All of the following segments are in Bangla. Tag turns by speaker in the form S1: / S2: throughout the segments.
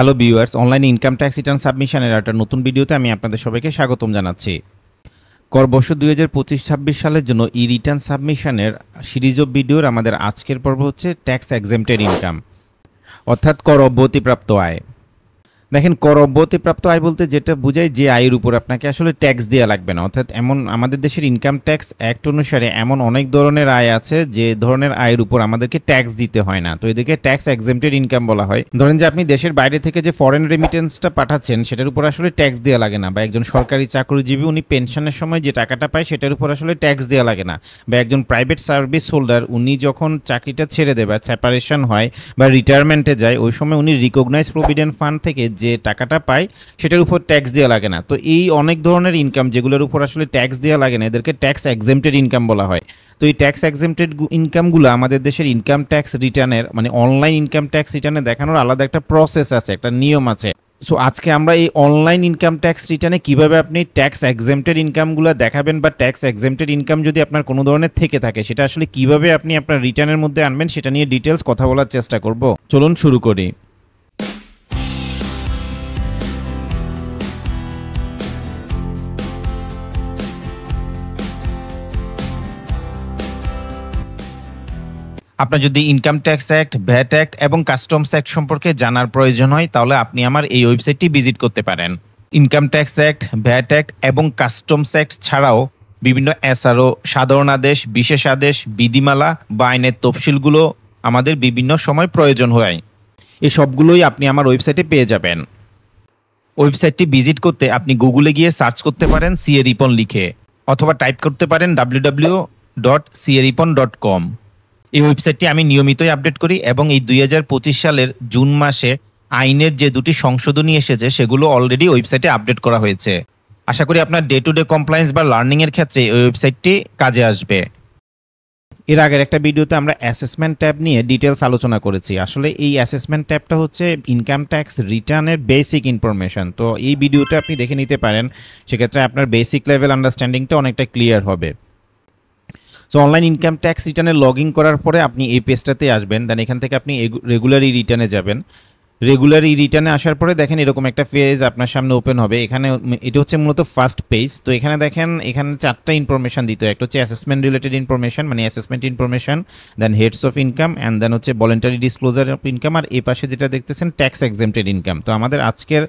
S1: Hello viewers, online income tax return সাবমিশনের একটা নতুন ভিডিওতে আমি আপনাদের সবাইকে স্বাগতম জানাচ্ছি। কর বর্ষ 2025-26 সালের জন্য ই রিটার্ন সাবমিশনের সিরিজ অফ ভিডিওর আমাদের আজকের পর্ব হচ্ছে ট্যাক্স এক্সেম্পটেড ইনকাম, অর্থাৎ কর অব্যাহতিপ্রাপ্ত আয়। দেখেন, কর অব্যাহতিপ্রাপ্ত আয় বলতে যেটা বোঝায় যে আয়ের উপর আপনাকে আসলে ট্যাক্স দেওয়া লাগবে না। অর্থাৎ এমন আমাদের দেশের ইনকাম ট্যাক্স অ্যাক্ট অনুসারে এমন অনেক ধরনের আয় আছে যে ধরনের আয়ের উপর আমাদেরকে ট্যাক্স দিতে হয় না, তো এদেরকে ট্যাক্স এক্সেম্পটেড ইনকাম বলা হয়। ধরেন যে আপনি দেশের বাইরে থেকে যে ফরেন রেমিটেন্সটা পাঠাচ্ছেন সেটার উপর আসলে ট্যাক্স দেওয়া লাগে না, বা একজন সরকারি চাকরিজীবী উনি পেনশনের সময় যে টাকাটা পায় সেটার উপর আসলে ট্যাক্স দেওয়া লাগে না, বা একজন প্রাইভেট সার্ভিস হোল্ডার উনি যখন চাকরিটা ছেড়ে দেবে, সেপারেশন হয় বা রিটায়ারমেন্টে যায়, ওই সময় উনি রিকগনাইজ প্রভিডেন্ট ফান্ড থেকে যে টাকাটা পায় সেটার উপর ট্যাক্স দেওয়া লাগে না। তো এই অনেক ধরনের ইনকাম যেগুলোর উপর আসলে ট্যাক্স দেওয়া লাগে না এদেরকে ট্যাক্স এক্সেম্পটেড ইনকাম বলা হয়। তো এই ট্যাক্স এক্সেম্পটেড ইনকামগুলো আমাদের দেশের ইনকাম ট্যাক্স রিটার্নের মানে অনলাইন ইনকাম ট্যাক্স রিটার্নে দেখানোর আলাদা একটা প্রসেস আছে, একটা নিয়ম আছে। সো আজকে আমরা এই অনলাইন ইনকাম ট্যাক্স রিটার্নে কীভাবে আপনি ট্যাক্স এক্সেম্পটেড ইনকামগুলো দেখাবেন, বা ট্যাক্স এক্সেম্পটেড ইনকাম যদি আপনার কোনো ধরনের থেকে থাকে সেটা আসলে কীভাবে আপনি আপনার রিটার্নের মধ্যে আনবেন সেটা নিয়ে ডিটেলস কথা বলার চেষ্টা করব। চলুন শুরু করি। আপনার যদি income tax act, VAT act এবং কাস্টমস অ্যাক্ট সম্পর্কে জানার প্রয়োজন হয় তাহলে আপনি আমার এই ওয়েবসাইটটি ভিজিট করতে পারেন। Income tax act, VAT act এবং কাস্টমস অ্যাক্ট ছাড়াও বিভিন্ন এসআরও, সাধারণ আদেশ, বিশেষ আদেশ, বিধিমালা বা আইনের তফসিলগুলো আমাদের বিভিন্ন সময় প্রয়োজন হয়। এই সবগুলোই আপনি আমার ওয়েবসাইটে পেয়ে যাবেন। ওয়েবসাইটটি ভিজিট করতে আপনি গুগলে গিয়ে সার্চ করতে পারেন সিএ রিপন লিখে, অথবা টাইপ করতে পারেন www.crepon.com। এই ওয়েবসাইটটি আমি নিয়মিতই আপডেট করি এবং এই 2025 সালের জুন মাসে আইনের যে দুটি সংশোধনী এসেছে সেগুলো অলরেডি ওয়েবসাইটে আপডেট করা হয়েছে। আশা করি আপনার ডে টু ডে কমপ্লায়েন্স বা লার্নিংয়ের ক্ষেত্রে এই ওয়েবসাইটটি কাজে আসবে। এর আগের একটা ভিডিওতে আমরা অ্যাসেসমেন্ট ট্যাব নিয়ে ডিটেলস আলোচনা করেছি। আসলে এই অ্যাসেসমেন্ট ট্যাবটা হচ্ছে ইনকাম ট্যাক্স রিটার্নের বেসিক ইনফরমেশন। তো এই ভিডিওটা আপনি দেখে নিতে পারেন, সেক্ষেত্রে আপনার বেসিক লেভেল আন্ডারস্ট্যান্ডিংটা অনেকটা ক্লিয়ার হবে। সো অনলাইন ইনকাম ট্যাক্স রিটার্নে লগ ইন করার পরে আপনি এই পেজটাতে আসবেন, দেন এখান থেকে আপনি রেগুলার ই রিটার্নে যাবেন। রেগুলার ই রিটার্নে আসার পরে দেখেন এরকম একটা পেজ আপনার সামনে ওপেন হবে। এখানে এটা হচ্ছে মূলত ফার্স্ট পেজ। তো এখানে দেখেন এখানে চারটা ইনফরমেশন দিতে হয়। একটা হচ্ছে অ্যাসেসমেন্ট রিলেটেড ইনফরমেশন, মানে assessment information, then heads of income, and then হচ্ছে ভলেন্টারি ডিসক্লোজার অফ ইনকাম, আর এই পাশে যেটা দেখতেছেন ট্যাক্স এক্সেম্পটেড ইনকাম। তো আমাদের আজকের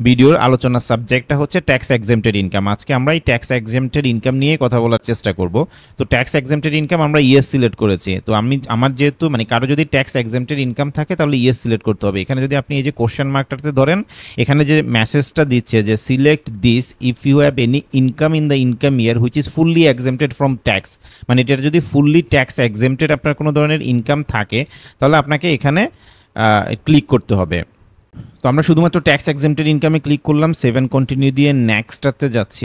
S1: ভিডিওর আলোচনার সাবজেক্টটা হচ্ছে ট্যাক্স এক্সেম্পটেড ইনকাম। আজকে আমরা এই ট্যাক্স এক্সেম্পটেড ইনকাম নিয়ে কথা বলার চেষ্টা করব। তো ট্যাক্স এক্সেম্পটেড ইনকাম আমরা ইয়েস সিলেক্ট করেছি। তো আমার যেহেতু মানে কারো যদি ট্যাক্স এক্সেম্পটেড ইনকাম থাকে তাহলে ইয়েস সিলেক্ট করতে হবে। এখানে যদি আপনি এই যে কোশ্চেন মার্কটাতে ধরেন, এখানে যে মেসেজটা দিচ্ছে যে select this if you have any income in the income year which is fully exempted from tax, মানে এটা যদি ফুললি ট্যাক্স এক্সেম্পটেড আপনার কোনো ধরনের ইনকাম থাকে তাহলে আপনাকে এখানে ক্লিক করতে হবে। তো আমরা শুধুমাত্র ট্যাক্স এক্সেম্পটেড ইনকামে ক্লিক করলাম, 7 কন্টিনিউ দিয়ে নেক্সটটাতে যাচ্ছি।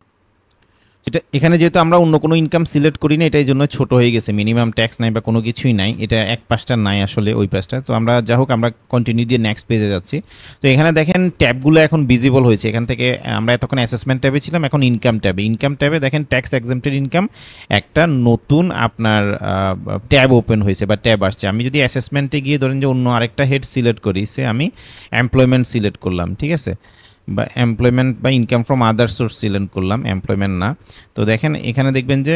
S1: এটা এখানে যেহেতু আমরা অন্য কোনো ইনকাম সিলেক্ট করি না, এটাই জন্য ছোট হয়ে গেছে, মিনিমাম ট্যাক্স নাই বা কোনো কিছুই নাই, এটা এক পাশটা নাই আসলে ওই পাশটা। তো আমরা যা হোক আমরা কন্টিনিউ দিয়ে নেক্সট পেজে যাচ্ছি। তো এখানে দেখেন ট্যাবগুলো এখন ভিজিবল হয়েছে। এখান থেকে আমরা এতক্ষণ অ্যাসেসমেন্ট ট্যাবে ছিলাম, এখন ইনকাম ট্যাবে। ইনকাম ট্যাবে দেখেন ট্যাক্স এক্সেম্পটেড ইনকাম একটা নতুন আপনার ট্যাব ওপেন হয়েছে বা ট্যাব আসছে। আমি যদি অ্যাসেসমেন্টে গিয়ে ধরেন যে অন্য আরেকটা হেড সিলেক্ট করি, সে আমি এমপ্লয়মেন্ট সিলেক্ট করলাম, ঠিক আছে, বা এমপ্লয়মেন্ট বা income from other source select করলাম, এমপ্লয়মেন্ট না। তো দেখেন এখানে দেখবেন যে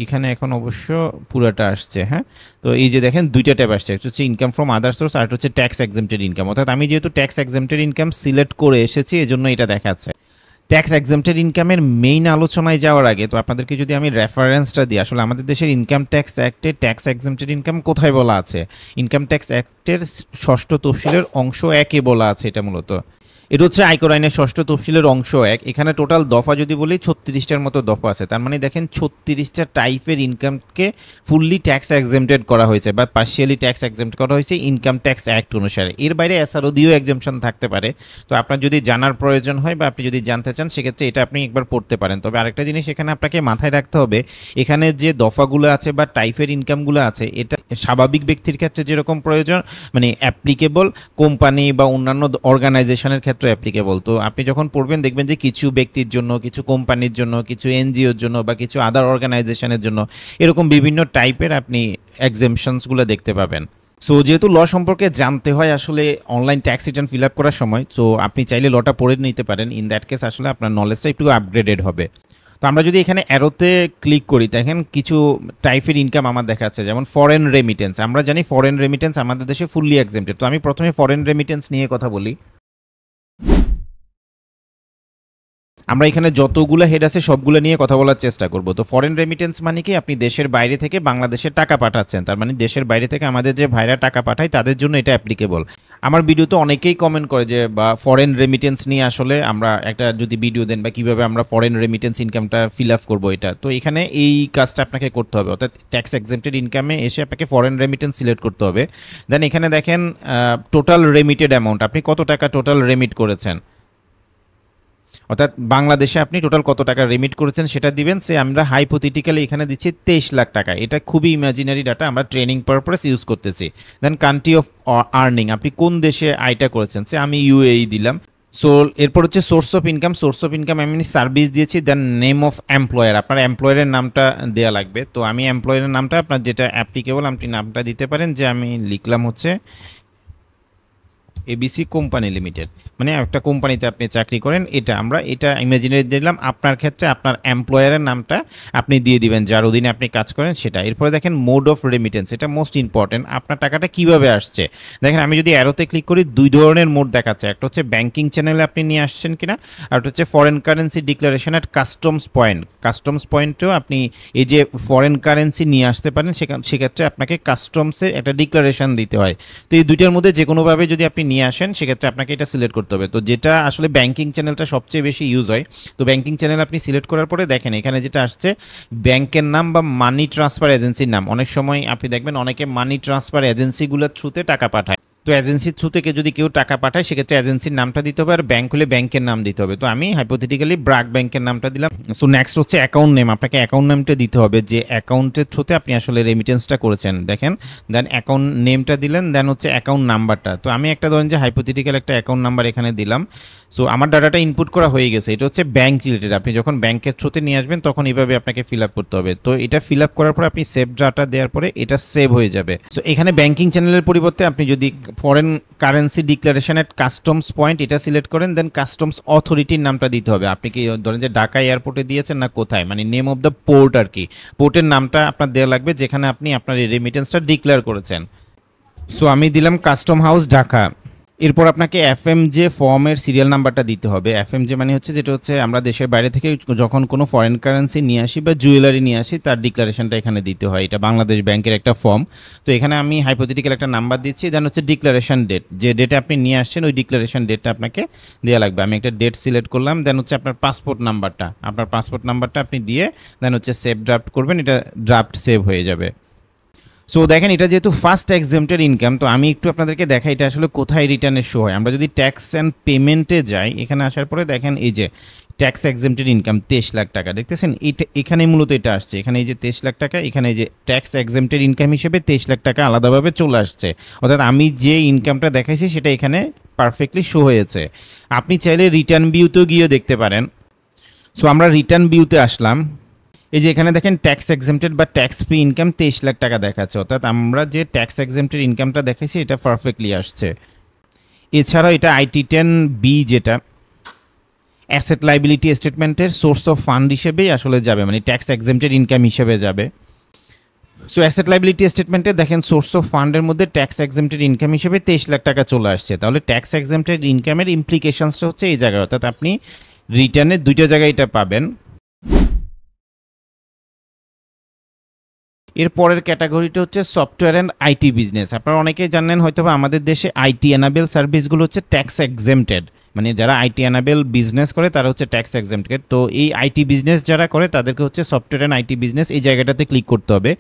S1: এখানে এখন অবশ্য পুরাটা আসছে। হ্যাঁ, তো এই যে দেখেন দুইটা ট্যাব আসছে, একটা হচ্ছে ইনকাম ফ্রম আদার সোর্স আর একটা হচ্ছে ট্যাক্স এক্সেম্পটেড ইনকাম। অর্থাৎ আমি যেহেতু ট্যাক্স এক্সেম্পটেড ইনকাম সিলেক্ট করে এসেছি এজন্য এটা দেখাচ্ছে। ট্যাক্স এক্সেম্পটেড ইনকামের মেইন আলোচনায় যাওয়ার আগে তো আপনাদেরকে যদি আমি রেফারেন্সটা দিই, আসলে আমাদের দেশের ইনকাম ট্যাক্স অ্যাক্টে ট্যাক্স এক্সেম্পটেড ইনকাম কোথায় বলা আছে, ইনকাম ট্যাক্স অ্যাক্টের 6ষ্ঠ তফসিলের অংশ 1-এ বলা আছে। এটা মূলত এটা হচ্ছে আয়কর আইনের 6ষ্ঠ তফসিলের অংশ 1। এখানে টোটাল দফা যদি বলি 36টার মতো দফা আছে। তার মানে দেখেন 36টা টাইপের ইনকামকে ফুললি ট্যাক্স এক্সেম্পটেড করা হয়েছে বা পার্শিয়ালি ট্যাক্স এক্সেম্পট করা হয়েছে ইনকাম ট্যাক্স অ্যাক্ট অনুসারে। এর বাইরে এসআরও দিয়েও এক্সেম্পশন থাকতে পারে। তো আপনার যদি জানার প্রয়োজন হয় বা আপনি যদি জানতে চান সেক্ষেত্রে এটা আপনি একবার পড়তে পারেন। তবে আরেকটা জিনিস এখানে আপনাকে মাথায় রাখতে হবে, এখানে যে দফাগুলো আছে বা টাইপের ইনকামগুলো আছে এটা স্বাভাবিক ব্যক্তির ক্ষেত্রে যেরকম প্রয়োজন মানে অ্যাপ্লিকেবল, কোম্পানি বা অন্যান্য অর্গানাইজেশনের ক্ষেত্রে অ্যাপ্লিকেবল। তো আপনি যখন পড়বেন দেখবেন যে কিছু ব্যক্তির জন্য, কিছু কোম্পানির জন্য, কিছু এনজিওর জন্য বা কিছু আদার অর্গানাইজেশনের জন্য এরকম বিভিন্ন টাইপের আপনি এক্সেম্পশনসগুলো দেখতে পাবেন। সো যেহেতু ল সম্পর্কে জানতে হয় আসলে online tax return fill up করার সময়, তো আপনি চাইলে লটা পড়ে নিতে পারেন। ইন দ্যাট কেস আসলে আপনার নলেজটা একটু আপগ্রেডেড হবে। তো আমরা যদি এখানে অ্যারোতে ক্লিক করি, দেখেন কিছু টাইপের ইনকাম আমার দেখাচ্ছে, যেমন ফরেন রেমিটেন্স। আমরা জানি ফরেন রেমিটেন্স আমাদের দেশে ফুললি এক্সেম্পটেড। তো আমি প্রথমে ফরেন রেমিটেন্স নিয়ে কথা বলি। আমরা এখানে যতগুলো হেড আছে সবগুলো নিয়ে কথা বলার চেষ্টা করব। তো ফরেন রেমিটেন্স মানে কি, আপনি দেশের বাইরে থেকে বাংলাদেশে টাকা পাঠাচ্ছেন, তার মানে দেশের বাইরে থেকে আমাদের যে ভাইরা টাকা পাঠায় তাদের জন্য এটা অ্যাপ্লিকেবল। আমার ভিডিওতে অনেকেই কমেন্ট করে যে বা ফরেন রেমিটেন্স নিয়ে আসলে আমরা একটা যদি ভিডিও দেন বা কিভাবে আমরা ফরেন রেমিটেন্স ইনকামটা ফিল আপ করবো, এটা তো এখানে এই কাজটা আপনাকে করতে হবে, অর্থাৎ ট্যাক্স এক্সেম্পটেড ইনকামে এসে আপনাকে ফরেন রেমিটেন্স সিলেক্ট করতে হবে। দেন এখানে দেখেন টোটাল রেমিটেড অ্যামাউন্ট, আপনি কত টাকা টোটাল রেমিট করেছেন, অর্থাৎ বাংলাদেশে আপনি টোটাল কত টাকা রেমিট করেছেন সেটা দিবেন। সে আমরা হাইপোথেটিক্যালি এখানে দিচ্ছি 23 লাখ টাকা। এটা খুবই ইমাজিনারি ডাটা, আমরা ট্রেনিং পারপাস ইউজ করতেছি। দেন কান্ট্রি অফ আর্নিং, আপনি কোন দেশে আয়টা করেছেন, সে আমি ইউএই দিলাম। সো এরপর হচ্ছে source of income. Source of income আমি সার্ভিস দিয়েছি। দেন নেম অফ এমপ্লয়ার, আপনার এমপ্লয়ারের নামটা দেওয়া লাগবে। তো আমি এমপ্লয়ারের নামটা আপনার যেটা অ্যাপ্লিকেবল আপনি নামটা দিতে পারেন, যে আমি লিখলাম হচ্ছে এবিসি কোম্পানি লিমিটেড, মানে একটা কোম্পানিতে আপনি চাকরি করেন। এটা ইমাজিনারি দিলাম। আপনার ক্ষেত্রে আপনার এমপ্লয়ারের নামটা আপনি দিয়ে দিবেন যার অধীনে আপনি কাজ করেন সেটা। এরপরে দেখেন মোড অফ রেমিটেন্স, এটা মোস্ট ইম্পর্টেন্ট, আপনার টাকাটা কিভাবে আসছে। দেখেন আমি যদি অ্যারোতে ক্লিক করি, দুই ধরনের মোড দেখাচ্ছে, একটা হচ্ছে ব্যাংকিং চ্যানেলে আপনি নিয়ে আসছেন কিনা, আর একটা হচ্ছে foreign currency declaration at customs point. Customs পয়েন্টেও আপনি এই যে ফরেন কারেন্সি নিয়ে আসতে পারেন, সেক্ষেত্রে আপনাকে কাস্টমসে একটা ডিক্লারেশন দিতে হয়। তো এই দুইটার মধ্যে যে কোনোভাবে যদি আপনি নিয়ে আসেন সেক্ষেত্রে আপনাকে এটা সিলেক্ট করতে হবে। তো যেটা আসলে ব্যাংকিং চ্যানেলটা সবচেয়ে বেশি ইউজ হয়, তো ব্যাংকিং চ্যানেল আপনি সিলেক্ট করার পরে দেখেন এখানে যেটা আসছে ব্যাংকের নাম বা মানি ট্রান্সফার এজেন্সির নাম। অনেক সময় আপনি দেখবেন অনেকে মানি ট্রান্সফার এজেন্সিগুলোর থ্রুতে টাকা পাঠায়। তো এজেন্সির থ্রু থেকে যদি কেউ টাকা পাঠায় সেক্ষেত্রে এজেন্সির নামটা দিতে হবে, আর ব্যাংক হলে ব্যাংকের নাম দিতে হবে। তো আমি হাইপোথেটিক্যালি ব্র্যাক ব্যাংকের নামটা দিলাম। সো নেক্সট হচ্ছে অ্যাকাউন্ট নেম, আপনাকে অ্যাকাউন্ট নেমটা দিতে হবে যে অ্যাকাউন্টের থ্রুতে আপনি আসলে রেমিটেন্সটা করেছেন। দেখেন দেন অ্যাকাউন্ট নেমটা দিলেন, দেন হচ্ছে অ্যাকাউন্ট নাম্বারটা। তো আমি একটা ধরেন যে হাইপোথেটিক্যাল একটা অ্যাকাউন্ট নাম্বার এখানে দিলাম। সো আমার ডাটাটা ইনপুট করা হয়ে গেছে। এটা হচ্ছে ব্যাংক রিলেটেড, আপনি যখন ব্যাংকের থ্রুতে নিয়ে আসবেন তখন এইভাবে আপনাকে ফিল আপ করতে হবে। তো এটা ফিল আপ করার পর আপনি সেভ ডাটা দেওয়ার পরে এটা সেভ হয়ে যাবে। সো এখানে ব্যাংকিং চ্যানেলের পরিবর্তে আপনি যদি ফরেন কারেন্সি ডিক্লারেশন এট কাস্টমস পয়েন্ট এটা সিলেক্ট করেন, দেন কাস্টমস অথরিটির নামটা দিতে হবে। আপনি কি ধরেন যে ঢাকা এয়ারপোর্টে দিয়েছেন না কোথায়, মানে নেম অফ দ্য পোর্ট আর কি, পোর্টের নামটা আপনার দেওয়া লাগবে যেখানে আপনি আপনার এই রেমিটেন্সটা ডিক্লেয়ার করেছেন। সো আমি দিলাম কাস্টম হাউস ঢাকা। এরপর আপনাকে এফএমজে ফর্মের সিরিয়াল নাম্বারটা দিতে হবে। এফএমজে মানে হচ্ছে যেটা হচ্ছে আমরা দেশের বাইরে থেকে যখন কোনো ফরেন কারেন্সি নিয়ে আসি বা জুয়েলারি নিয়ে আসি তার ডিক্লারেশনটা এখানে দিতে হয়। এটা বাংলাদেশ ব্যাংকের একটা ফর্ম। তো এখানে আমি হাইপোথেটিক্যাল একটা নাম্বার দিচ্ছি, দেন হচ্ছে ডিক্লারেশন ডেট, যে ডেটে আপনি নিয়ে আসছেন ওই ডিক্লারেশন ডেটটা আপনাকে দেওয়া লাগবে। আমি একটা ডেট সিলেক্ট করলাম, দেন হচ্ছে আপনার পাসপোর্ট নাম্বারটা আপনি দিয়ে দেন হচ্ছে সেভ ড্রাফট করবেন, এটা ড্রাফট সেভ হয়ে যাবে। সো দেখেন এটা যেহেতু ফার্স্ট এক্সেম্পটেড ইনকাম, তো আমি একটু আপনাদেরকে দেখাই এটা আসলে কোথায় রিটার্নে শো হয়। আমরা যদি ট্যাক্স অ্যান্ড পেমেন্টে যাই, এখানে আসার পরে দেখেন এই যে ট্যাক্স এক্সেম্পটেড ইনকাম 23 লাখ টাকা, দেখতেছেন এটা এখানে মূলত এটা আসছে। এখানে এই যে 23 লাখ টাকা, এখানে এই যে ট্যাক্স এক্সেম্পটেড ইনকাম হিসেবে 23 লাখ টাকা আলাদাভাবে চলে আসছে। অর্থাৎ আমি যে ইনকামটা দেখাইছি সেটা এখানে পারফেক্টলি শো হয়েছে। আপনি চাইলে রিটার্ন ভিউতেও গিয়ে দেখতে পারেন। সো আমরা রিটার্ন ভিউতে আসলাম, এই যে এখানে দেখেন ট্যাক্স এক্সেম্পটেড বা ট্যাক্স ফ্রি ইনকাম 23 লাখ টাকা দেখাচ্ছে, অর্থাৎ আমরা যে ট্যাক্স এক্সেম্পটেড ইনকামটা দেখাইছি এটা পারফেক্টলি আসছে। এছাড়াও এটা IT10 বি যেটা অ্যাসেট লাইবিলিটি স্টেটমেন্টের সোর্স অফ ফান্ড হিসেবেই আসলে যাবে, মানে ট্যাক্স এক্সেম্পটেড ইনকাম হিসেবে যাবে। সো অ্যাসেট লাইবিলিটি স্টেটমেন্টে দেখেন সোর্স অফ ফান্ডের মধ্যে ট্যাক্স এক্সেম্পটেড ইনকাম হিসেবে 23 লাখ টাকা চলে আসছে। তাহলে ট্যাক্স এক্সেম্পটেড ইনকামের ইমপ্লিকেশনসটা হচ্ছে এই জায়গায়, অর্থাৎ আপনি রিটার্নের দুইটা জায়গায় এটা পাবেন। এর পরের ক্যাটাগরিটা হচ্ছে সফটওয়্যার অ্যান্ড আইটি বিজনেস। আপনারা অনেকেই জানেন হয়তো বা আমাদের দেশে আইটি এনাবেল সার্ভিসগুলো হচ্ছে ট্যাক্স এক্সেম্পটেড, মানে যারা আইটি এনাবেল বিজনেস করে তারা হচ্ছে ট্যাক্স এক্সেম্পটেড। তো এই আইটি বিজনেস যারা করে তাদেরকে হচ্ছে সফটওয়্যার অ্যান্ড আইটি বিজনেস এই জায়গাটাতে ক্লিক করতে হবে।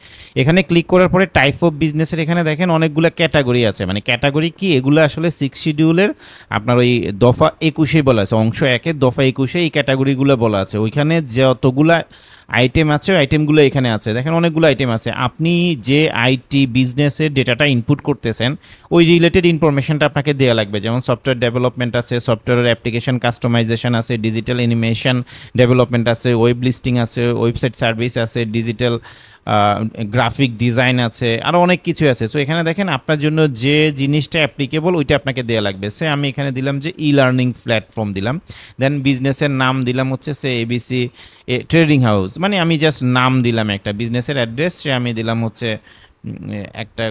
S1: এখানে ক্লিক করার পরে টাইপ অফ বিজনেসের এখানে দেখেন অনেকগুলো ক্যাটাগরি আছে, মানে ক্যাটাগরি কি এগুলো আসলে 6 শিডিউলের আপনার ওই দফা 21 বলা আছে, অংশ 1-এর দফা 21 এই ক্যাটাগরিগুলো বলা আছে। ওইখানে যতগুলা আইটেম আছে ওই আইটেমগুলো এখানে আছে, দেখেন অনেকগুলো আইটেম আছে। আপনি যে আইটি বিজনেসের ডেটাটা ইনপুট করতেছেন ওই রিলেটেড ইনফরমেশনটা আপনাকে দেওয়া লাগবে, যেমন সফটওয়্যার ডেভেলপমেন্ট আছে, সফটওয়্যারের অ্যাপ্লিকেশন কাস্টমাইজেশন আছে, ডিজিটাল অ্যানিমেশন ডেভেলপমেন্ট আছে, ওয়েব লিস্টিং আছে, ওয়েবসাইট সার্ভিস আছে, ডিজিটাল গ্রাফিক ডিজাইন আছে, আরও অনেক কিছু আছে। সো এখানে দেখেন আপনার জন্য যে জিনিসটা অ্যাপ্লিকেবল ওইটা আপনাকে দেওয়া লাগবে। সে আমি এখানে দিলাম যে ই লার্নিং প্ল্যাটফর্ম দিলাম, দেন বিজনেসের নাম দিলাম হচ্ছে সে এবিসি ট্রেডিং হাউস, মানে আমি জাস্ট নাম দিলাম একটা বিজনেসের অ্যাড্রেস, সে আমি দিলাম হচ্ছে একটা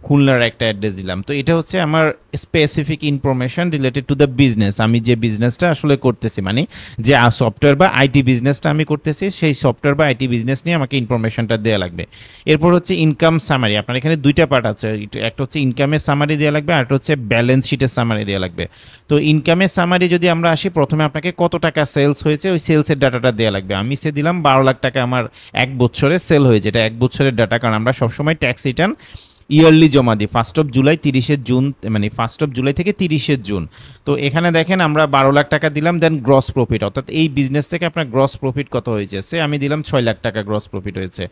S1: খুলনার একটা অ্যাড্রেস দিলাম। তো এটা হচ্ছে আমার specific information related to the business, আমি যে বিজনেসটা আসলে করতেছি, মানে যে সফটওয়্যার বা আইটি বিজনেসটা আমি করতেছি সেই সফটওয়্যার বা আইটি বিজনেস নিয়ে আমাকে ইনফরমেশনটা দেওয়া লাগবে। এরপর হচ্ছে ইনকাম সামারি, আপনার এখানে দুইটা পার্ট আছে, একটা হচ্ছে ইনকামের সামারি দেওয়া লাগবে আর একটা হচ্ছে ব্যালেন্স শিটের সামারি দেওয়া লাগবে। তো ইনকামের সামারি যদি আমরা আসি, প্রথমে আপনাকে কত টাকা সেলস হয়েছে ওই সেলসের ডাটাটা দেওয়া লাগবে। আমি সে দিলাম 12 লাখ টাকা আমার এক বছরে সেল হয়েছে, এটা এক বছরের ডাটা, কারণ আমরা সবসময় ট্যাক্স রিটার্ন ইয়ারলি জমা দিই 1 জুলাই 30 জুন, মানে 1 জুলাই থেকে 30 জুন। তো এখানে দেখেন আমরা 12 লাখ টাকা দিলাম, দেন গ্রস প্রফিট, অর্থাৎ এই বিজনেস থেকে আপনার গ্রস প্রফিট কত হয়েছে, সে আমি দিলাম 6 লাখ টাকা গ্রস প্রফিট হয়েছে।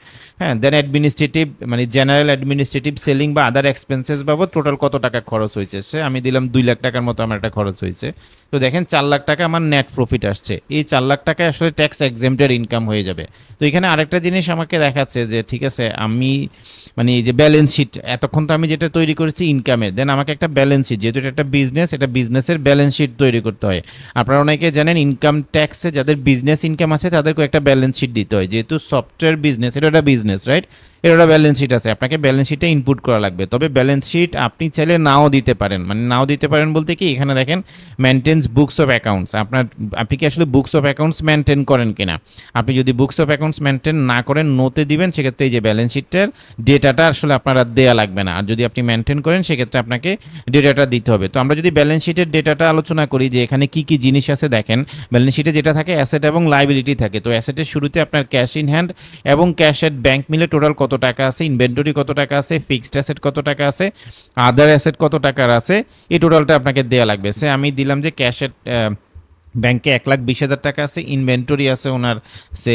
S1: হ্যাঁ, দেন অ্যাডমিনিস্ট্রেটিভ মানে জেনারেল অ্যাডমিনিস্ট্রেটিভ সেলিং বা আদার এক্সপেন্সেস বাবদ টোটাল কত টাকা খরচ হয়েছে, সে আমি দিলাম 2 লাখ টাকার মতো আমার একটা খরচ হয়েছে। তো দেখেন 4 লাখ টাকা আমার নেট প্রফিট আসছে, এই 4 লাখ টাকা আসলে ট্যাক্স এক্সেম্পটেড ইনকাম হয়ে যাবে। তো এখানে আরেকটা জিনিস আমাকে দেখাচ্ছে যে ঠিক আছে, আমি মানে এই যে ব্যালেন্স শিট, এতক্ষণ তো আমি যেটা তৈরি করেছি ইনকামের, দেন আমাকে একটা ব্যালেন্স শিট, যেহেতু এটা একটা বিজনেস, এটা বিজনেসের ব্যালেন্স শিট তৈরি করতে হয়। আপনারা অনেকে জানেন ইনকাম ট্যাক্সে যাদের বিজনেস ইনকাম আছে তাদেরকে একটা ব্যালেন্স শিট দিতে হয়, যেহেতু সফটওয়্যার বিজনেস, এটা একটা বিজনেস, রাইট? এর একটা ব্যালেন্স শিট আছে, আপনাকে ব্যালেন্স শিটে ইনপুট করা লাগবে। তবে ব্যালেন্স শিট আপনি চাইলে নাও দিতে পারেন, মানে নাও দিতে পারেন বলতে কি, এখানে দেখেন মেনটেন্স বুকস অফ অ্যাকাউন্টস, আপনি কি আসলে বুকস অফ অ্যাকাউন্টস মেনটেন করেন কিনা। আপনি যদি বুকস অফ অ্যাকাউন্টস মেনটেন না করেন, নোতে দিবেন, সেক্ষেত্রে এই যে ব্যালেন্স শিটের ডেটাটা আসলে আপনারা দেয়া লাগবে না। আর যদি আপনি মেনটেন করেন সেক্ষেত্রে আপনাকে ডেটাটা দিতে হবে। তো আমরা যদি ব্যালেন্স শিটের ডেটাটা আলোচনা করি যে এখানে কি কি জিনিস আছে, দেখেন ব্যালেন্স শিটে যেটা থাকে অ্যাসেট এবং লাইবিলিটি থাকে। তো অ্যাসেটের শুরুতে আপনার ক্যাশ ইন হ্যান্ড এবং ক্যাশ এট ব্যাংক মিলে টোটাল কত টাকা আছে, ইনভেন্টরি কত টাকা আছে, ফিক্সড অ্যাসেট কত টাকা আছে, আদার অ্যাসেট কত টাকার আছে, এই টোটালটা আপনাকে দেওয়া লাগবে। সে আমি দিলাম যে ক্যাশ এট ব্যাংকে 1,20,000 টাকা আছে, ইনভেন্টরি আছে ওনার সে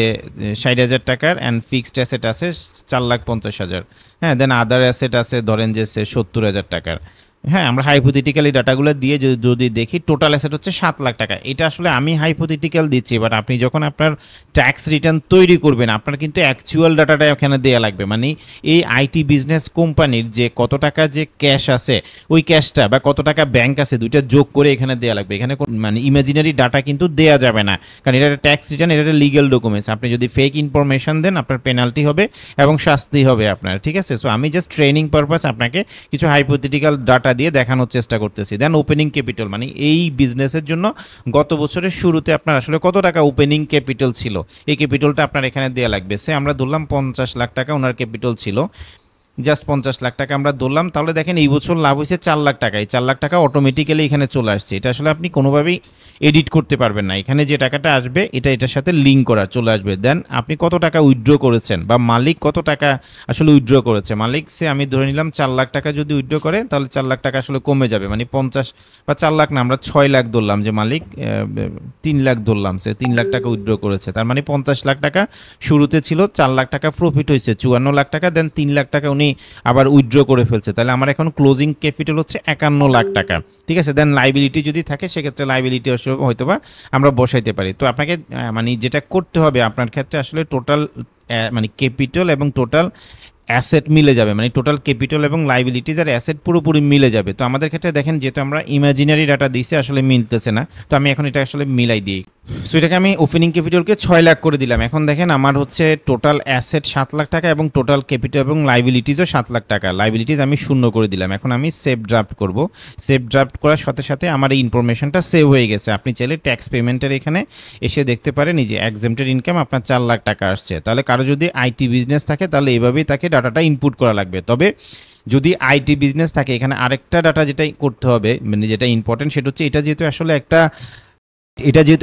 S1: 60,000 টাকার, অ্যান্ড ফিক্সড অ্যাসেট আছে 4,50,000। হ্যাঁ, দেন আদার অ্যাসেট আছে ধরেন যে সে 70,000 টাকার। হ্যাঁ, আমরা হাইপোথেটিক্যালি ডাটাগুলো দিয়ে যদি দেখি টোটাল অ্যাসেট হচ্ছে 7 লাখ টাকা। এটা আসলে আমি হাইপোথেটিক্যাল দিচ্ছি, বাট আপনি যখন আপনার ট্যাক্স রিটার্ন তৈরি করবেন আপনার কিন্তু অ্যাকচুয়াল ডাটাটা এখানে দেওয়া লাগবে। মানে এই আইটি বিজনেস কোম্পানির যে কত টাকা যে ক্যাশ আছে ওই ক্যাশটা বা কত টাকা ব্যাংক আছে দুইটা যোগ করে এখানে দেওয়া লাগবে। এখানে মানে ইমাজিনারি ডাটা কিন্তু দেওয়া যাবে না, কারণ এটা একটা ট্যাক্স রিটার্ন, এটা একটা লিগ্যাল ডকুমেন্টস। আপনি যদি ফেক ইনফরমেশন দেন আপনার পেনাল্টি হবে এবং শাস্তি হবে আপনার, ঠিক আছে? সো আমি জাস্ট ট্রেনিং পারপাস আপনাকে কিছু হাইপোথেটিক্যাল ডাটা দিয়ে দেখানোর চেষ্টা করতেছি। দেন ওপেনিং ক্যাপিটাল, মানে এই বিজনেসের জন্য গত বছরের শুরুতে আপনার আসলে কত টাকা ওপেনিং ক্যাপিটাল ছিল, এই ক্যাপিটালটা আপনার এখানে দেওয়া লাগবে। সে আমরা ধরলাম 50 লাখ টাকা ওনার ক্যাপিটাল ছিল, জাস্ট 50 লাখ টাকা আমরা ধরলাম। তাহলে দেখেন এই বছর লাভ হয়েছে 4 লাখ টাকা, এই 4 লাখ টাকা অটোমেটিক্যালি এখানে চলে আসছে। এটা আসলে আপনি কোনোভাবেই এডিট করতে পারবেন না, এখানে যে টাকাটা আসবে এটা এটার সাথে লিঙ্ক করা চলে আসবে। দেন আপনি কত টাকা উইথড্র করেছেন বা মালিক কত টাকা আসলে উইথড্র করেছে, মালিক সে আমি ধরে নিলাম 4 লাখ টাকা যদি উইথড্র করে তাহলে 4 লাখ টাকা আসলে কমে যাবে, মানে 50 বা 4 লাখ না, আমরা 6 লাখ ধরলাম যে মালিক 3 লাখ ধরলাম, সে 3 লাখ টাকা উইথড্র করেছে, তার মানে 50 লাখ টাকা শুরুতে ছিল, 4 লাখ টাকা প্রফিট হয়েছে 54 লাখ টাকা, দেন 3 লাখ টাকা উনি আবার উইথড্র করে ফেলছে। তাহলে আমার এখন ক্লোজিং ক্যাপিটাল হচ্ছে 51 লাখ টাকা, ঠিক আছে? দেন লাইবিলিটি যদি থাকে সেক্ষেত্রে লাইবিলিটি হয়তো বা আমরা বসাইতে পারি। তো আপনাকে মানে যেটা করতে হবে আপনার ক্ষেত্রে আসলে টোটাল মানে ক্যাপিটাল এবং টোটাল অ্যাসেট মিলে যাবে, মানে টোটাল ক্যাপিটাল এবং লাইবিলিটিজ আর অ্যাসেট পুরোপুরি মিলে যাবে। তো আমাদের ক্ষেত্রে দেখেন যেহেতু আমরা ইমাজিনারি ডাটা দিয়েছি আসলে মিলতেছে না, তো আমি এখন এটা আসলে মিলাই দিই। সো এটাকে আমি ওপেনিং ক্যাপিটালকে 6 লাখ করে দিলাম। এখন দেখেন আমার হচ্ছে টোটাল অ্যাসেট 7 লাখ টাকা এবং টোটাল ক্যাপিটাল এবং লাইবিলিটিজও 7 লাখ টাকা, লাইবিলিটিজ আমি 0 করে দিলাম। এখন আমি সেভ ড্রাফট করব, সেভ ড্রাফট করার সাথে সাথে আমার এই ইনফরমেশনটা সেভ হয়ে গেছে। আপনি চাইলে ট্যাক্স পেমেন্টের এখানে এসে দেখতে পারেন এই যে এক্সেম্পটেড ইনকাম আপনার 4 লাখ টাকা আসছে। তাহলে কারো যদি আইটি বিজনেস থাকে তাহলে এইভাবেই তাকে ডাটাটা ইনপুট করা লাগবে। তবে যদি আইটি বিজনেস থাকে এখানে আরেকটা ডাটা যেটা করতে হবে, মানে যেটা ইম্পর্টেন্ট সেটা হচ্ছে এটা যেহেতু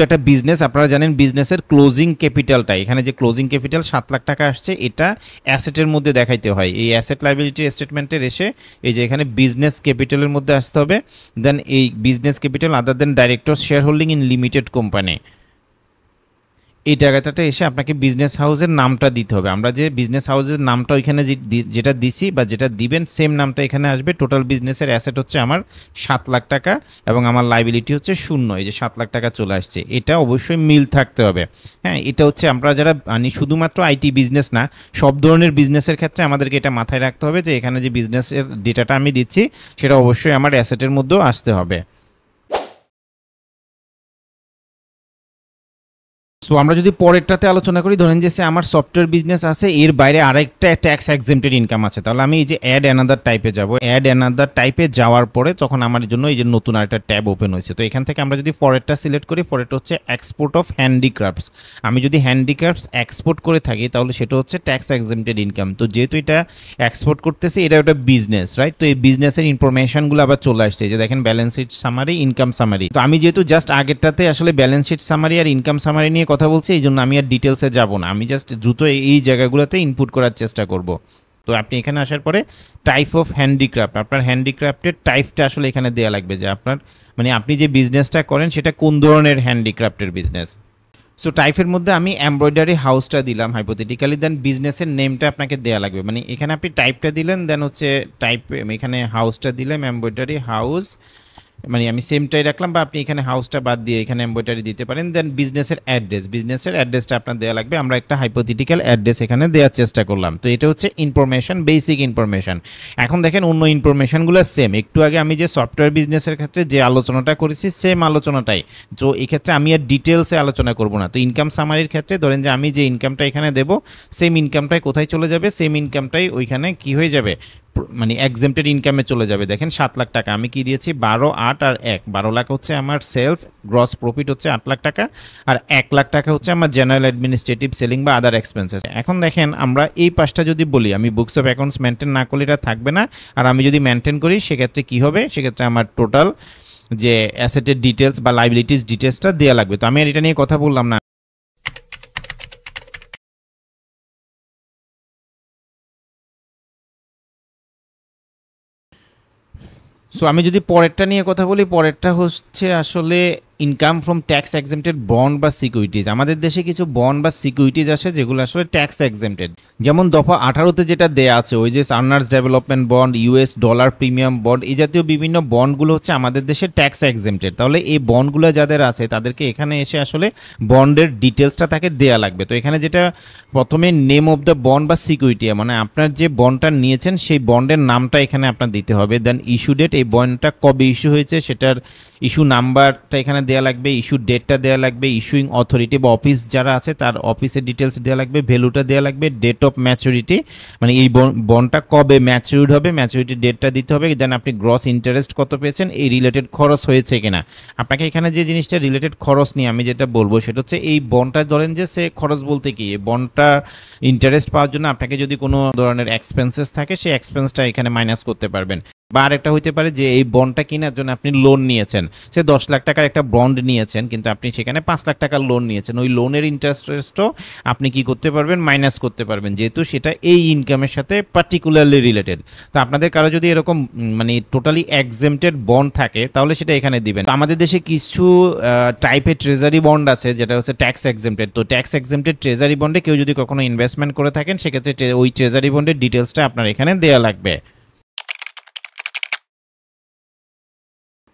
S1: একটা বিজনেস, আপনারা জানেন বিজনেসের ক্লোজিং ক্যাপিটালটা, এখানে যে ক্লোজিং ক্যাপিটাল 7 লাখ টাকা আসছে এটা অ্যাসেটের মধ্যে দেখাইতে হয়। এই অ্যাসেট লাইবিলিটি স্টেটমেন্টের এসে এই যে এখানে বিজনেস ক্যাপিটালের মধ্যে আসতে হবে। দেন এই business capital other than director share holding in limited company, এই জায়গাটাতে এসে আপনাকে বিজনেস হাউসের নামটা দিতে হবে। আমরা যে বিজনেস হাউসের নামটা ওইখানে যেটা দিছি বা যেটা দিবেন সেম নামটা এখানে আসবে। টোটাল বিজনেসের অ্যাসেট হচ্ছে আমার 7 লাখ টাকা এবং আমার লাইবিলিটি হচ্ছে 0। এই যে 7 লাখ টাকা চলে আসছে, এটা অবশ্যই মিল থাকতে হবে। হ্যাঁ, এটা হচ্ছে আমরা যারা মানে শুধুমাত্র আইটি বিজনেস না, সব ধরনের বিজনেসের ক্ষেত্রে আমাদেরকে এটা মাথায় রাখতে হবে যে এখানে যে বিজনেসের ডেটাটা আমি দিচ্ছি সেটা অবশ্যই আমার অ্যাসেটের মধ্যেও আসতে হবে। সো আমরা যদি পরেরটাতে আলোচনা করি, ধরেন যে আমার সফটওয়্যার বিজনেস আছে, এর বাইরে আরেকটা ট্যাক্স এক্সেম্পটেড ইনকাম আছে, তাহলে আমি এই যে অ্যাড অ্যানাদার টাইপে যাব। অ্যাড অ্যানাদার টাইপে যাওয়ার পরে তখন আমার জন্য এই যে নতুন আরেকটা ট্যাব ওপেন হয়েছে। তো এখান থেকে আমরা যদি পরেরটা সিলেক্ট করি, পরেরটা হচ্ছে এক্সপোর্ট অফ হ্যান্ডিক্রাফটস। আমি যদি হ্যান্ডিক্রাফটস এক্সপোর্ট করে থাকি তাহলে সেটা হচ্ছে ট্যাক্স এক্সেম্পটেড ইনকাম। তো যেহেতু এটা এক্সপোর্ট করতেছি, এটা একটা বিজনেস, রাইট? তো এই বিজনেসের ইনফরমেশনগুলো আবার চলে আসছে, যে দেখেন balance sheet summary, income summary. তো আমি যেহেতু জাস্ট আগেরটাতে আসলে ব্যালেন্স শিট সামারি আর ইনকাম সামারি নিয়ে কথা বলছি, এই জন্য আমি আর ডিটেলসে যাব না, আমি জাস্ট দ্রুত এই জায়গাগুলোতে ইনপুট করার চেষ্টা করব। তো আপনি এখানে আসার পরে টাইপ অফ হ্যান্ডিক্রাফট, আপনার হ্যান্ডিক্রাফটের টাইপটা আসলে এখানে দেওয়া লাগবে, যে আপনার মানে আপনি যে বিজনেসটা করেন সেটা কোন ধরনের হ্যান্ডিক্রাফটের বিজনেস। সো টাইপের মধ্যে আমি এমব্রয়ডারি হাউসটা দিলাম হাইপোথেটিক্যালি, দেন বিজনেসের নেমটা আপনাকে দেওয়া লাগবে। মানে এখানে আপনি টাইপটা দিলেন, দেন হচ্ছে টাইপ এখানে হাউসটা দিলাম এমব্রয়ডারি হাউস, মানে আমি সেমটাই রাখলাম, বা আপনি এখানে হাউসটা বাদ দিয়ে এখানে এমব্রয়ডারি দিতে পারেন। দেন বিজনেসের অ্যাড্রেসটা আপনার দেওয়া লাগবে। আমরা একটা হাইপোথেটিক্যাল অ্যাড্রেস এখানে দেওয়ার চেষ্টা করলাম। তো এটা হচ্ছে ইনফরমেশন, বেসিক ইনফরমেশন। এখন দেখেন অন্য ইনফরমেশনগুলো সেম, একটু আগে আমি যে সফটওয়্যার বিজনেসের ক্ষেত্রে যে আলোচনাটা করেছি সেম আলোচনাটাই। তো এক্ষেত্রে আমি আর ডিটেলসে আলোচনা করব না। তো ইনকাম সামারির ক্ষেত্রে ধরেন যে আমি যে ইনকামটা এখানে দেবো, সেম ইনকামটাই কোথায় চলে যাবে, সেম ইনকামটাই ওইখানে কি হয়ে যাবে, মানে এক্সেম্পটেড ইনকামে চলে যাবে। দেখেন 7 লাখ টাকা আমি কি দিয়েছি, 12, 8 আর 1, 12 লাখ হচ্ছে আমার সেলস, গ্রস প্রফিট হচ্ছে 8 লাখ টাকা, আর 1 লাখ টাকা হচ্ছে আমার জেনারেল অ্যাডমিনিস্ট্রেটিভ সেলিং বা আদার এক্সপেন্সেস। এখন দেখেন আমরা এই পাশটা যদি বলি, আমি বুকস অফ অ্যাকাউন্টস মেনটেন না করলে এটা থাকবে না, আর আমি যদি মেনটেন করি সেক্ষেত্রে কি হবে, সেক্ষেত্রে আমার টোটাল যে অ্যাসেটের ডিটেলস বা লাইবিলিটিস ডিটেলসটা দেওয়া লাগবে। তো আমি আর এটা নিয়ে কথা বললাম না। সো আমি যদি পরেরটা নিয়ে কথা বলি, পরেরটা হচ্ছে আসলে income from tax exempted bond বা সিকিউরিটিজ। আমাদের দেশে কিছু বন্ড বা সিকিউরিটিজ আসে যেগুলো আসলে ট্যাক্স এক্সেম্পটেড, যেমন দফা 18-তে যেটা দেয়া আছে, ওই যে earners development bond, US dollar premium bond, এই জাতীয় বিভিন্ন বন্ডগুলো হচ্ছে আমাদের দেশে ট্যাক্স এক্সেম্পটেড। তাহলে এই বন্ডগুলো যাদের আছে তাদেরকে এখানে এসে আসলে বন্ডের ডিটেলসটা তাকে দেয়া লাগবে। তো এখানে যেটা প্রথমে নেম অফ দ্য বন্ড বা সিকিউরিটি, মানে আপনার যে বন্ডটা নিয়েছেন সেই বন্ডের নামটা এখানে আপনার দিতে হবে। দেন ইস্যু ডেট, এই বন্ডটা কবে ইস্যু হয়েছে সেটার ইস্যু নাম্বারটা এখানে দেওয়া লাগবে, ইস্যু ডেটটা দেওয়া লাগবে, ইস্যুইং অথরিটি বা অফিস যারা আছে তার অফিসের ডিটেলস দেওয়া লাগবে, ভ্যালুটা দেওয়া লাগবে, ডেট অফ ম্যাচুরিটি, মানে এই বন্ডটা কবে ম্যাচুরিড হবে, ম্যাচুরিটি ডেটটা দিতে হবে। দেন আপনি গ্রস ইন্টারেস্ট কত পেয়েছেন, এই রিলেটেড খরচ হয়েছে কিনা। আপনাকে এখানে যে জিনিসটা রিলেটেড খরচ নিয়ে আমি যেটা বলবো সেটা হচ্ছে, এই বন্ডটা ধরেন যে সে খরচ বলতে কি, এই বন্ডটা ইন্টারেস্ট পাওয়ার জন্য আপনাকে যদি কোনো ধরনের এক্সপেন্সেস থাকে সেই এক্সপেন্সটা এখানে মাইনাস করতে পারবেন। বা আরেকটা হইতে পারে যে এই বন্ডটা কেনার জন্য আপনি লোন নিয়েছেন, সে 10 লাখ টাকার একটা বন্ড নিয়েছেন, কিন্তু আপনি সেখানে 5 লাখ টাকার লোন নিয়েছেন, ওই লোনের ইন্টারেস্টও আপনি কি করতে পারবেন, মাইনাস করতে পারবেন, যেহেতু সেটা এই ইনকামের সাথে পার্টিকুলারলি রিলেটেড। তো আপনাদের কারো যদি এরকম মানে টোটালি এক্সেম্পটেড বন্ড থাকে তাহলে সেটা এখানে দিবেন। তো আমাদের দেশে কিছু টাইপের ট্রেজারি বন্ড আছে যেটা হচ্ছে ট্যাক্স এক্সেম্পটেড। তো ট্যাক্স এক্সেম্পটেড ট্রেজারি বন্ডে কেউ যদি কখনো ইনভেস্টমেন্ট করে থাকেন সেক্ষেত্রে ওই ট্রেজারি বন্ডের ডিটেলসটা আপনার এখানে দেওয়া লাগবে।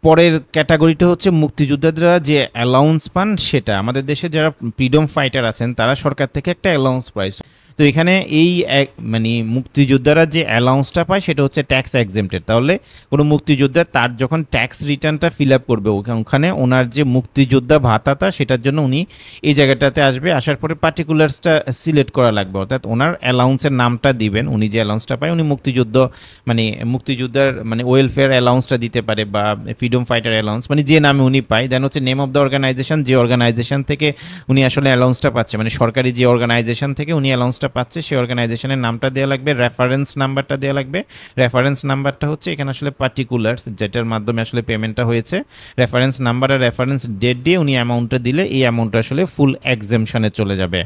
S1: পরের ক্যাটাগরিটা হচ্ছে মুক্তিযোদ্ধারা যে অ্যালাউন্স পান সেটা। আমাদের দেশে যারা ফ্রিডম ফাইটার আছেন তারা সরকার থেকে একটা অ্যালাউন্স পায়। তো এখানে এই মানে মুক্তিযোদ্ধারা যে অ্যালাউন্সটা পায় সেটা হচ্ছে ট্যাক্স এক্সেম্পটেড। তাহলে কোনো মুক্তিযোদ্ধা তার যখন ট্যাক্স রিটার্নটা ফিল আপ করবে ওখানে ওনার যে মুক্তিযোদ্ধা ভাতাটা সেটার জন্য উনি এই জায়গাটাতে আসবে, আসার পরে পার্টিকুলার্সটা সিলেক্ট করা লাগবে, অর্থাৎ ওনার অ্যালাউন্সের নামটা দিবেন। উনি যে অ্যালাউন্সটা পায় উনি মানে মুক্তিযোদ্ধার মানে ওয়েলফেয়ার অ্যালাউন্সটা দিতে পারে বা ফ্রিডম ফাইটার অ্যালাউন্স, মানে যে নামে উনি পায়। দেন হচ্ছে নেম অফ দ্য অর্গানাইজেশন, যে অর্গানাইজেশন থেকে উনি আসলে অ্যালাউন্সটা পাচ্ছে, মানে সরকারি যে অর্গানাইজেশন থেকে উনি অ্যালাউন্সটা পাচ্ছে সেই অর্গানাইজেশনের নামটা দেওয়া লাগবে, রেফারেন্স নাম্বারটা দেওয়া লাগবে। রেফারেন্স নাম্বারটা হচ্ছে এখানে আসলে পার্টিকুলার্স যেটার মাধ্যমে আসলে পেমেন্টটা হয়েছে, রেফারেন্স নাম্বার আর রেফারেন্স ডেট দিয়ে উনি অ্যামাউন্টটা দিলে এই অ্যামাউন্টটা আসলে ফুল এক্সেমশনে চলে যাবে।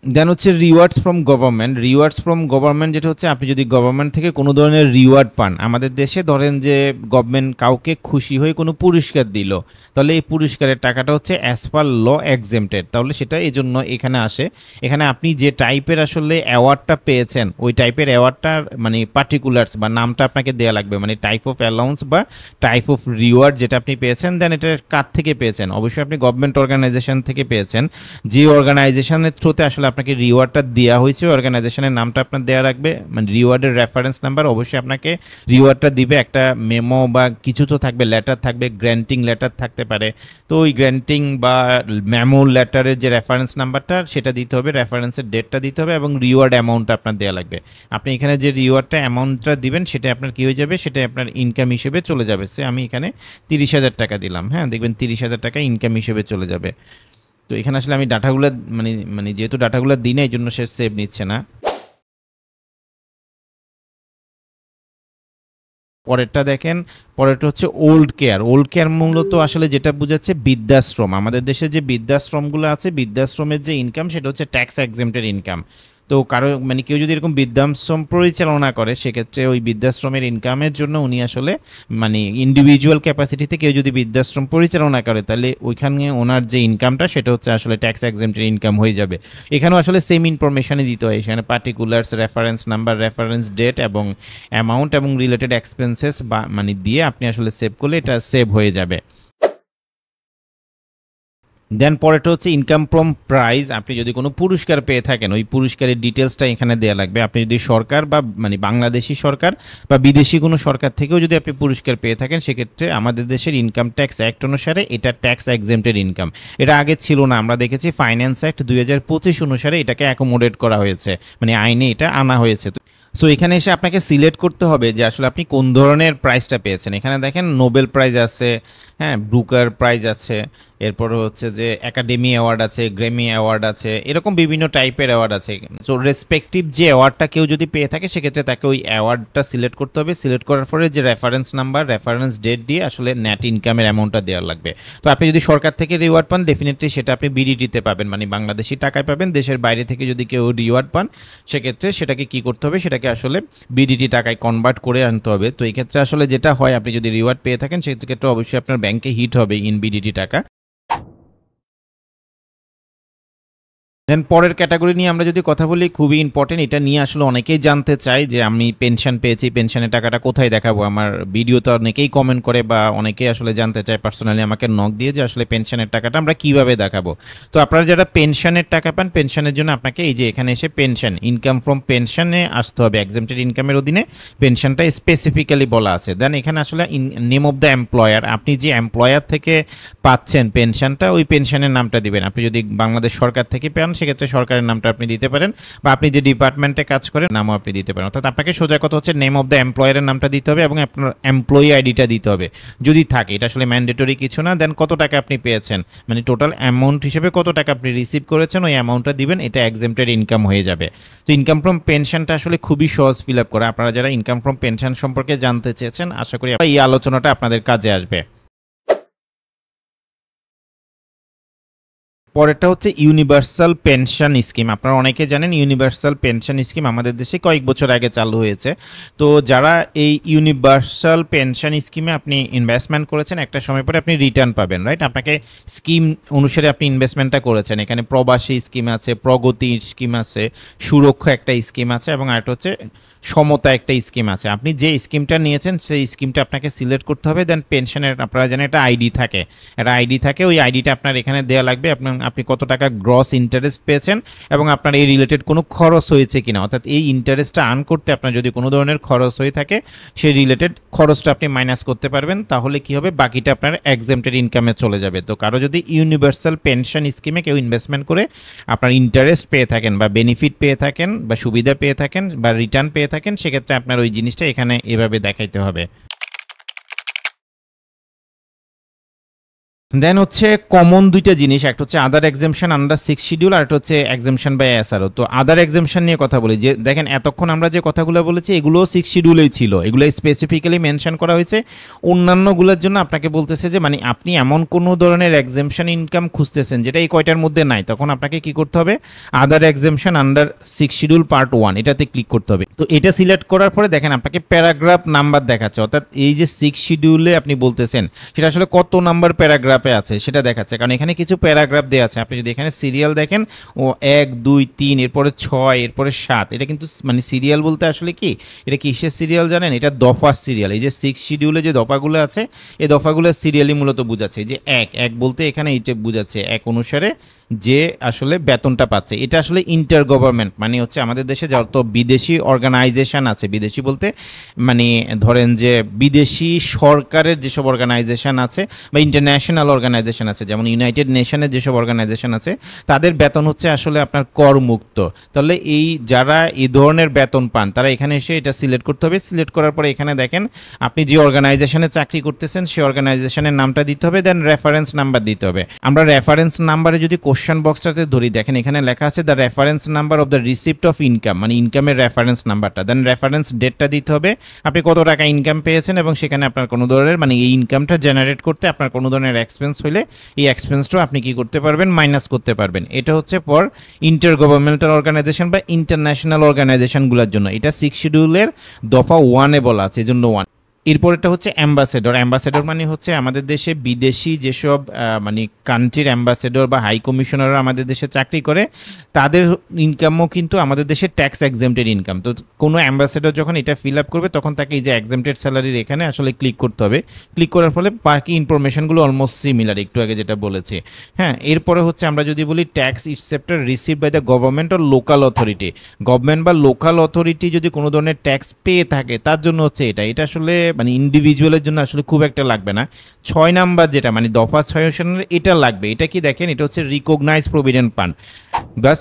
S1: দেন হচ্ছে rewards from government. Rewards from government যেটা হচ্ছে আপনি যদি গভর্নমেন্ট থেকে কোনো ধরনের রিওয়ার্ড পান, আমাদের দেশে ধরেন যে গভর্নমেন্ট কাউকে খুশি হয়ে কোনো পুরস্কার দিল, তাহলে এই পুরস্কারের টাকাটা হচ্ছে অ্যাজ পার ল এক্সেম্পটেড, তাহলে সেটা এই জন্য এখানে আসে। এখানে আপনি যে টাইপের আসলে অ্যাওয়ার্ডটা পেয়েছেন ওই টাইপের অ্যাওয়ার্ডটার মানে পার্টিকুলার্স বা নামটা আপনাকে দেওয়া লাগবে, মানে টাইপ অফ অ্যালাউন্স বা টাইপ অফ রিওয়ার্ড যেটা আপনি পেয়েছেন, দেন এটা কার থেকে পেয়েছেন, অবশ্যই আপনি গভর্নমেন্ট অর্গানাইজেশন থেকে পেয়েছেন। যে অর্গানাইজেশনের থ্রুতে আসলে আপনাকে রিওয়ার্ডটা দেওয়া হয়েছে অর্গানাইজেশনের নামটা আপনার দেওয়া রাখবে, মানে রিওয়ার্ডের রেফারেন্স নাম্বার, অবশ্যই আপনাকে রিওয়ার্ডটা দিবে একটা মেমো বা কিছু তো থাকবে, লেটার থাকবে, গ্র্যান্টিং লেটার থাকতে পারে। তো ওই গ্র্যান্টিং বা মেমো লেটারের যে রেফারেন্স নাম্বারটা সেটা দিতে হবে, রেফারেন্সের ডেটটা দিতে হবে এবং রিওয়ার্ড অ্যামাউন্টটা আপনার দেওয়া লাগবে। আপনি এখানে যে রিওয়ার্ডটা অ্যামাউন্টটা দিবেন সেটা আপনার কী হয়ে যাবে, সেটা আপনার ইনকাম হিসেবে চলে যাবে। সে আমি এখানে 30,000 টাকা দিলাম, হ্যাঁ দেখবেন 30,000 টাকা ইনকাম হিসেবে চলে যাবে। তো এখানে আসলে আমি ডাটাগুলো মানে মানে যেহেতু ডাটাগুলো দিই না এই জন্য সে সেভ নিচ্ছে না। পরেরটা দেখেন, পরেরটা হচ্ছে ওল্ড কেয়ার। ওল্ড কেয়ার মূলত আসলে যেটা বোঝাচ্ছে বৃদ্ধাশ্রম। আমাদের দেশে যে বৃদ্ধাশ্রমগুলো আছে, বৃদ্ধাশ্রমের যে ইনকাম সেটা হচ্ছে ট্যাক্স এক্সেম্পটেড ইনকাম। তো কারো মানে কেউ যদি এরকম বৃদ্ধাশ্রম পরিচালনা করে সেক্ষেত্রে ওই বৃদ্ধাশ্রমের ইনকামের জন্য উনি আসলে মানে ইন্ডিভিজুয়াল ক্যাপাসিটিতে কেউ যদি বৃদ্ধাশ্রম পরিচালনা করে তাহলে ওইখানে ওনার যে ইনকামটা সেটা হচ্ছে আসলে ট্যাক্স এক্সেম্পটেড ইনকাম হয়ে যাবে। এখানেও আসলে সেম ইনফরমেশনই দিতে হয়, এখানে particulars, reference number, reference date এবং অ্যামাউন্ট এবং রিলেটেড এক্সপেন্সেস বা মানে দিয়ে আপনি আসলে সেভ করলে এটা সেভ হয়ে যাবে। দেন পরেরটা হচ্ছে ইনকাম ফ্রম প্রাইজ। আপনি যদি কোনো পুরস্কার পেয়ে থাকেন ওই পুরস্কারের ডিটেলসটা এখানে দেওয়া লাগবে। আপনি যদি সরকার বা মানে বাংলাদেশি সরকার বা বিদেশি কোনো সরকার থেকেও যদি আপনি পুরস্কার পেয়ে থাকেন সেক্ষেত্রে আমাদের দেশের ইনকাম ট্যাক্স অ্যাক্ট অনুসারে এটা ট্যাক্স এক্সেম্পটেড ইনকাম। এটা আগে ছিল না, আমরা দেখেছি ফাইন্যান্স অ্যাক্ট 2025 অনুসারে এটাকে অ্যাকোমোডেট করা হয়েছে, মানে আইনে এটা আনা হয়েছে। সো এখানে এসে আপনাকে সিলেক্ট করতে হবে যে আসলে আপনি কোন ধরনের প্রাইজটা পেয়েছেন। এখানে দেখেন নোবেল প্রাইজ আছে, হ্যাঁ ব্রুকার প্রাইজ আছে, এরপরে হচ্ছে যে একাডেমি অ্যাওয়ার্ড আছে, গ্র্যামি অ্যাওয়ার্ড আছে, এরকম বিভিন্ন টাইপের অ্যাওয়ার্ড আছে। সো রেসপেক্টিভ যে অ্যাওয়ার্ডটা কেউ যদি পেয়ে থাকে সেক্ষেত্রে তাকে ওই অ্যাওয়ার্ডটা সিলেক্ট করতে হবে। সিলেক্ট করার পরে যে রেফারেন্স নাম্বার, রেফারেন্স ডেট দিয়ে আসলে নেট ইনকামের অ্যামাউন্টটা দেওয়ার লাগবে। তো আপনি যদি সরকার থেকে রিওয়ার্ড পান ডেফিনেটলি সেটা আপনি বিডিটিতে পাবেন, মানে বাংলাদেশি টাকায় পাবেন। দেশের বাইরে থেকে যদি কেউ রিওয়ার্ড পান সেক্ষেত্রে সেটাকে কি করতে হবে, সেটাকে আসলে বিডিটি টাকায় কনভার্ট করে আনতে হবে। তো এই ক্ষেত্রে আসলে যেটা হয়, আপনি যদি রিওয়ার্ড পেয়ে থাকেন সেক্ষেত্রে অবশ্যই আপনার ব্যাংকে হিট হবে ইন বিডিটি টাকা। দেন পরের ক্যাটাগরি নিয়ে আমরা যদি কথা বলি, খুবই ইম্পর্টেন্ট, এটা নিয়ে আসলে অনেকেই জানতে চায় যে আমি পেনশন পেয়েছি, পেনশনের টাকাটা কোথায় দেখাবো। আমার ভিডিওতে অনেকেই কমেন্ট করে বা অনেকেই আসলে জানতে চায় পার্সোনালি আমাকে নক দিয়ে যে আসলে পেনশনের টাকাটা আমরা কিভাবে দেখাবো। তো আপনারা যারা পেনশনের টাকা পান, পেনশনের জন্য আপনাকে এই যে এখানে এসে পেনশন, ইনকাম ফ্রম পেনশনে আসতে হবে। এক্সেম্পটেড ইনকামের অধীনে পেনশনটা স্পেসিফিক্যালি বলা আছে। দেন এখানে আসলে নেম অফ দ্য এমপ্লয়ার, আপনি যে এমপ্লয়ার থেকে পাচ্ছেন পেনশনটা ওই পেনশনের নামটা দিবেন। আপনি যদি বাংলাদেশ সরকার থেকে পান সেক্ষেত্রে সরকারের নামটা আপনি দিতে পারেন, বা আপনি যে ডিপার্টমেন্টে কাজ করেন নামও আপনি দিতে পারেন। অর্থাৎ আপনাকে সোজা কথা হচ্ছে নেম অফ দ্য এমপ্লয়ারের নামটা দিতে হবে এবং আপনার এমপ্লয়ি আইডিটা দিতে হবে যদি থাকে। এটা আসলে ম্যান্ডেটরি কিছু না। দেন কত টাকা আপনি পেয়েছেন, মানে টোটাল অ্যামাউন্ট হিসেবে কত টাকা আপনি রিসিভ করেছেন ওই অ্যামাউন্টটা দিবেন, এটা এক্সেম্পটেড ইনকাম হয়ে যাবে। তো ইনকাম ফ্রম পেনশনটা আসলে খুবই সহজ ফিল আপ করা। আপনারা যারা ইনকাম ফ্রম পেনশন সম্পর্কে জানতে চেয়েছেন আশা করি এই আলোচনাটা আপনাদের কাজে আসবে। পরেরটা হচ্ছে ইউনিভার্সাল পেনশন স্কিম। আপনারা অনেকে জানেন ইউনিভার্সাল পেনশন স্কিম আমাদের দেশে কয়েক বছর আগে চালু হয়েছে। তো যারা এই ইউনিভার্সাল পেনশন স্কিমে আপনি ইনভেস্টমেন্ট করেছেন একটা সময় পরে আপনি রিটার্ন পাবেন, রাইট? আপনাকে স্কিম অনুসারে আপনি ইনভেস্টমেন্টটা করেছেন। এখানে প্রবাসী স্কিম আছে, প্রগতি স্কিম আছে, সুরক্ষা একটা স্কিম আছে এবং আরেকটা হচ্ছে সমতা একটা স্কিম আছে। আপনি যে স্কিমটা নিয়েছেন সেই স্কিমটা আপনাকে সিলেক্ট করতে হবে। দেন পেনশনের আপনারা জানেন একটা আইডি থাকে, একটা আইডি থাকে, ওই আইডিটা আপনার এখানে দেওয়া লাগবে। আপনি কত টাকা গ্রস ইন্টারেস্ট পেয়েছেন এবং আপনার এই রিলেটেড কোনো খরচ হয়েছে কিনা, অর্থাৎ এই ইন্টারেস্টটা আর্ন করতে আপনার যদি কোনো ধরনের খরচ হয়ে থাকে সেই রিলেটেড খরচটা আপনি মাইনাস করতে পারবেন। তাহলে কি হবে, বাকিটা আপনার এক্সেম্পটেড ইনকামে চলে যাবে। তো কারো যদি ইউনিভার্সাল পেনশন স্কিমে কেউ ইনভেস্টমেন্ট করে আপনার ইন্টারেস্ট পেয়ে থাকেন বা বেনিফিট পেয়ে থাকেন বা সুবিধা পেয়ে থাকেন বা রিটার্ন পেয়ে থাকেন সেক্ষেত্রে আপনার ওই জিনিসটা এখানে এভাবে দেখাইতে হবে। দেন হচ্ছে কমন দুইটা জিনিস, একটা হচ্ছে আদার এক্সামশন আন্ডার 6 শিডিউল, আর একটা হচ্ছে এক্সামশন বাই এসআরও। তো আদার এক্সামশন নিয়ে কথা বলি, যে দেখেন এতক্ষণ আমরা যে কথাগুলো বলেছি এগুলো 6 শিডিউলেই ছিল, এগুলো স্পেসিফিক্যালি মেনশন করা হয়েছে। অন্যান্যগুলোর জন্য আপনাকে বলতেছে যে মানে আপনি এমন কোনো ধরনের এক্সামশন ইনকাম খুঁজতেছেন যেটা এই কয়টার মধ্যে নাই, তখন আপনাকে কি করতে হবে, আদার এক্সামশন আন্ডার 6 শিডিউল পার্ট 1 এটাতে ক্লিক করতে হবে। তো এটা সিলেক্ট করার পরে দেখেন আপনাকে প্যারাগ্রাফ নাম্বার দেখাচ্ছে, অর্থাৎ এই যে 6 শিডিউলে আপনি বলতেছেন সেটা আসলে কত নাম্বার প্যারাগ্রাফে আছে সেটা দেখাচ্ছে, কারণ এখানে কিছু প্যারাগ্রাফ দেওয়া আছে। আপনি যদি এখানে সিরিয়াল দেখেন, ও 1 2 3 এরপরে 6 এরপরে 7, এটা কিন্তু মানে সিরিয়াল বলতে আসলে কি, এটা কিসের সিরিয়াল জানেন, এটা দফা সিরিয়াল। এই যে 6 শিডিউলে যে দফাগুলো আছে এই দফাগুলো সিরিয়ালই মূলত বোঝাচ্ছে। যে এক বলতে এখানে এটা বোঝাচ্ছে এক অনুসারে যে আসলে বেতনটা পাচ্ছে। এটা আসলে ইন্টার গভর্নমেন্ট, মানে হচ্ছে আমাদের দেশে যত বিদেশি অর্গানাইজেশন আছে, বিদেশি বলতে মানে ধরেন যে বিদেশি সরকারের যেসব অর্গানাইজেশন আছে বা ইন্টারন্যাশনাল অর্গানাইজেশন আছে, যেমন ইউনাইটেড নেশনের যেসব অর্গানাইজেশন আছে, তাদের বেতন হচ্ছে আসলে আপনার করমুক্ত। তাহলে এই যারা এই ধরনের বেতন পান তারা এখানে এসে এটা সিলেক্ট করতে হবে। সিলেক্ট করার পরে এখানে দেখেন আপনি যে অর্গানাইজেশনে চাকরি করতেছেন সেই অর্গানাইজেশনের নামটা দিতে হবে, দেন রেফারেন্স নাম্বার দিতে হবে। আমরা রেফারেন্স নাম্বারে যদি কোশ্চেন বক্সটাতে ধরি, দেখেন এখানে লেখা আছে the reference number of the receipt of income, মানে ইনকামের রেফারেন্স নাম্বারটা, দেন রেফারেন্স ডেটটা দিতে হবে, আপনি কত টাকা ইনকাম পেয়েছেন, এবং সেখানে আপনার কোনো ধরনের মানে এই ইনকামটা জেনারেট করতে আপনার কোনো ধরনের এক্সপেন্স হলে এই এক্সপেন্সটাও আপনি কি করতে পারবেন, মাইনাস করতে পারবেন। এটা হচ্ছে ফর ইন্টার গভর্নমেন্টাল অর্গানাইজেশন বা ইন্টারন্যাশনাল অর্গানাইজেশনগুলোর জন্য। এটা 6 শিডিউলের দফা 1-এ বলা আছে, এই জন্য 1। এরপরটা হচ্ছে অ্যাম্বাসেডর। অ্যাম্বাসেডর মানে হচ্ছে আমাদের দেশে বিদেশি যেসব মানে কান্ট্রির অ্যাম্বাসেডর বা হাই কমিশনাররা আমাদের দেশে চাকরি করে, তাদের ইনকামও কিন্তু আমাদের দেশে ট্যাক্স এক্সেম্পটেড ইনকাম। তো কোনো অ্যাম্বাসেডর যখন এটা ফিল আপ করবে তখন তাকে এই যে এক্সেম্পটেড স্যালারির এখানে আসলে ক্লিক করতে হবে। ক্লিক করার ফলে বাকি ইনফরমেশনগুলো অলমোস্ট সিমিলার, একটু আগে যেটা বলেছি। হ্যাঁ, এরপরে হচ্ছে আমরা যদি বলি tax etcetera receive by the government or local authority. Government বা লোকাল অথরিটি যদি কোনো ধরনের ট্যাক্স পেয়ে থাকে তার জন্য হচ্ছে এটা আসলে মানে ইন্ডিভিজুয়ালের জন্য আসলে খুব একটা লাগবে না। 6 নাম্বার যেটা মানে দফা 6 এটা লাগবে। এটা কি দেখেন, এটা হচ্ছে রিকগনাইজ প্রভিডেন্ট ফান্ড প্লাস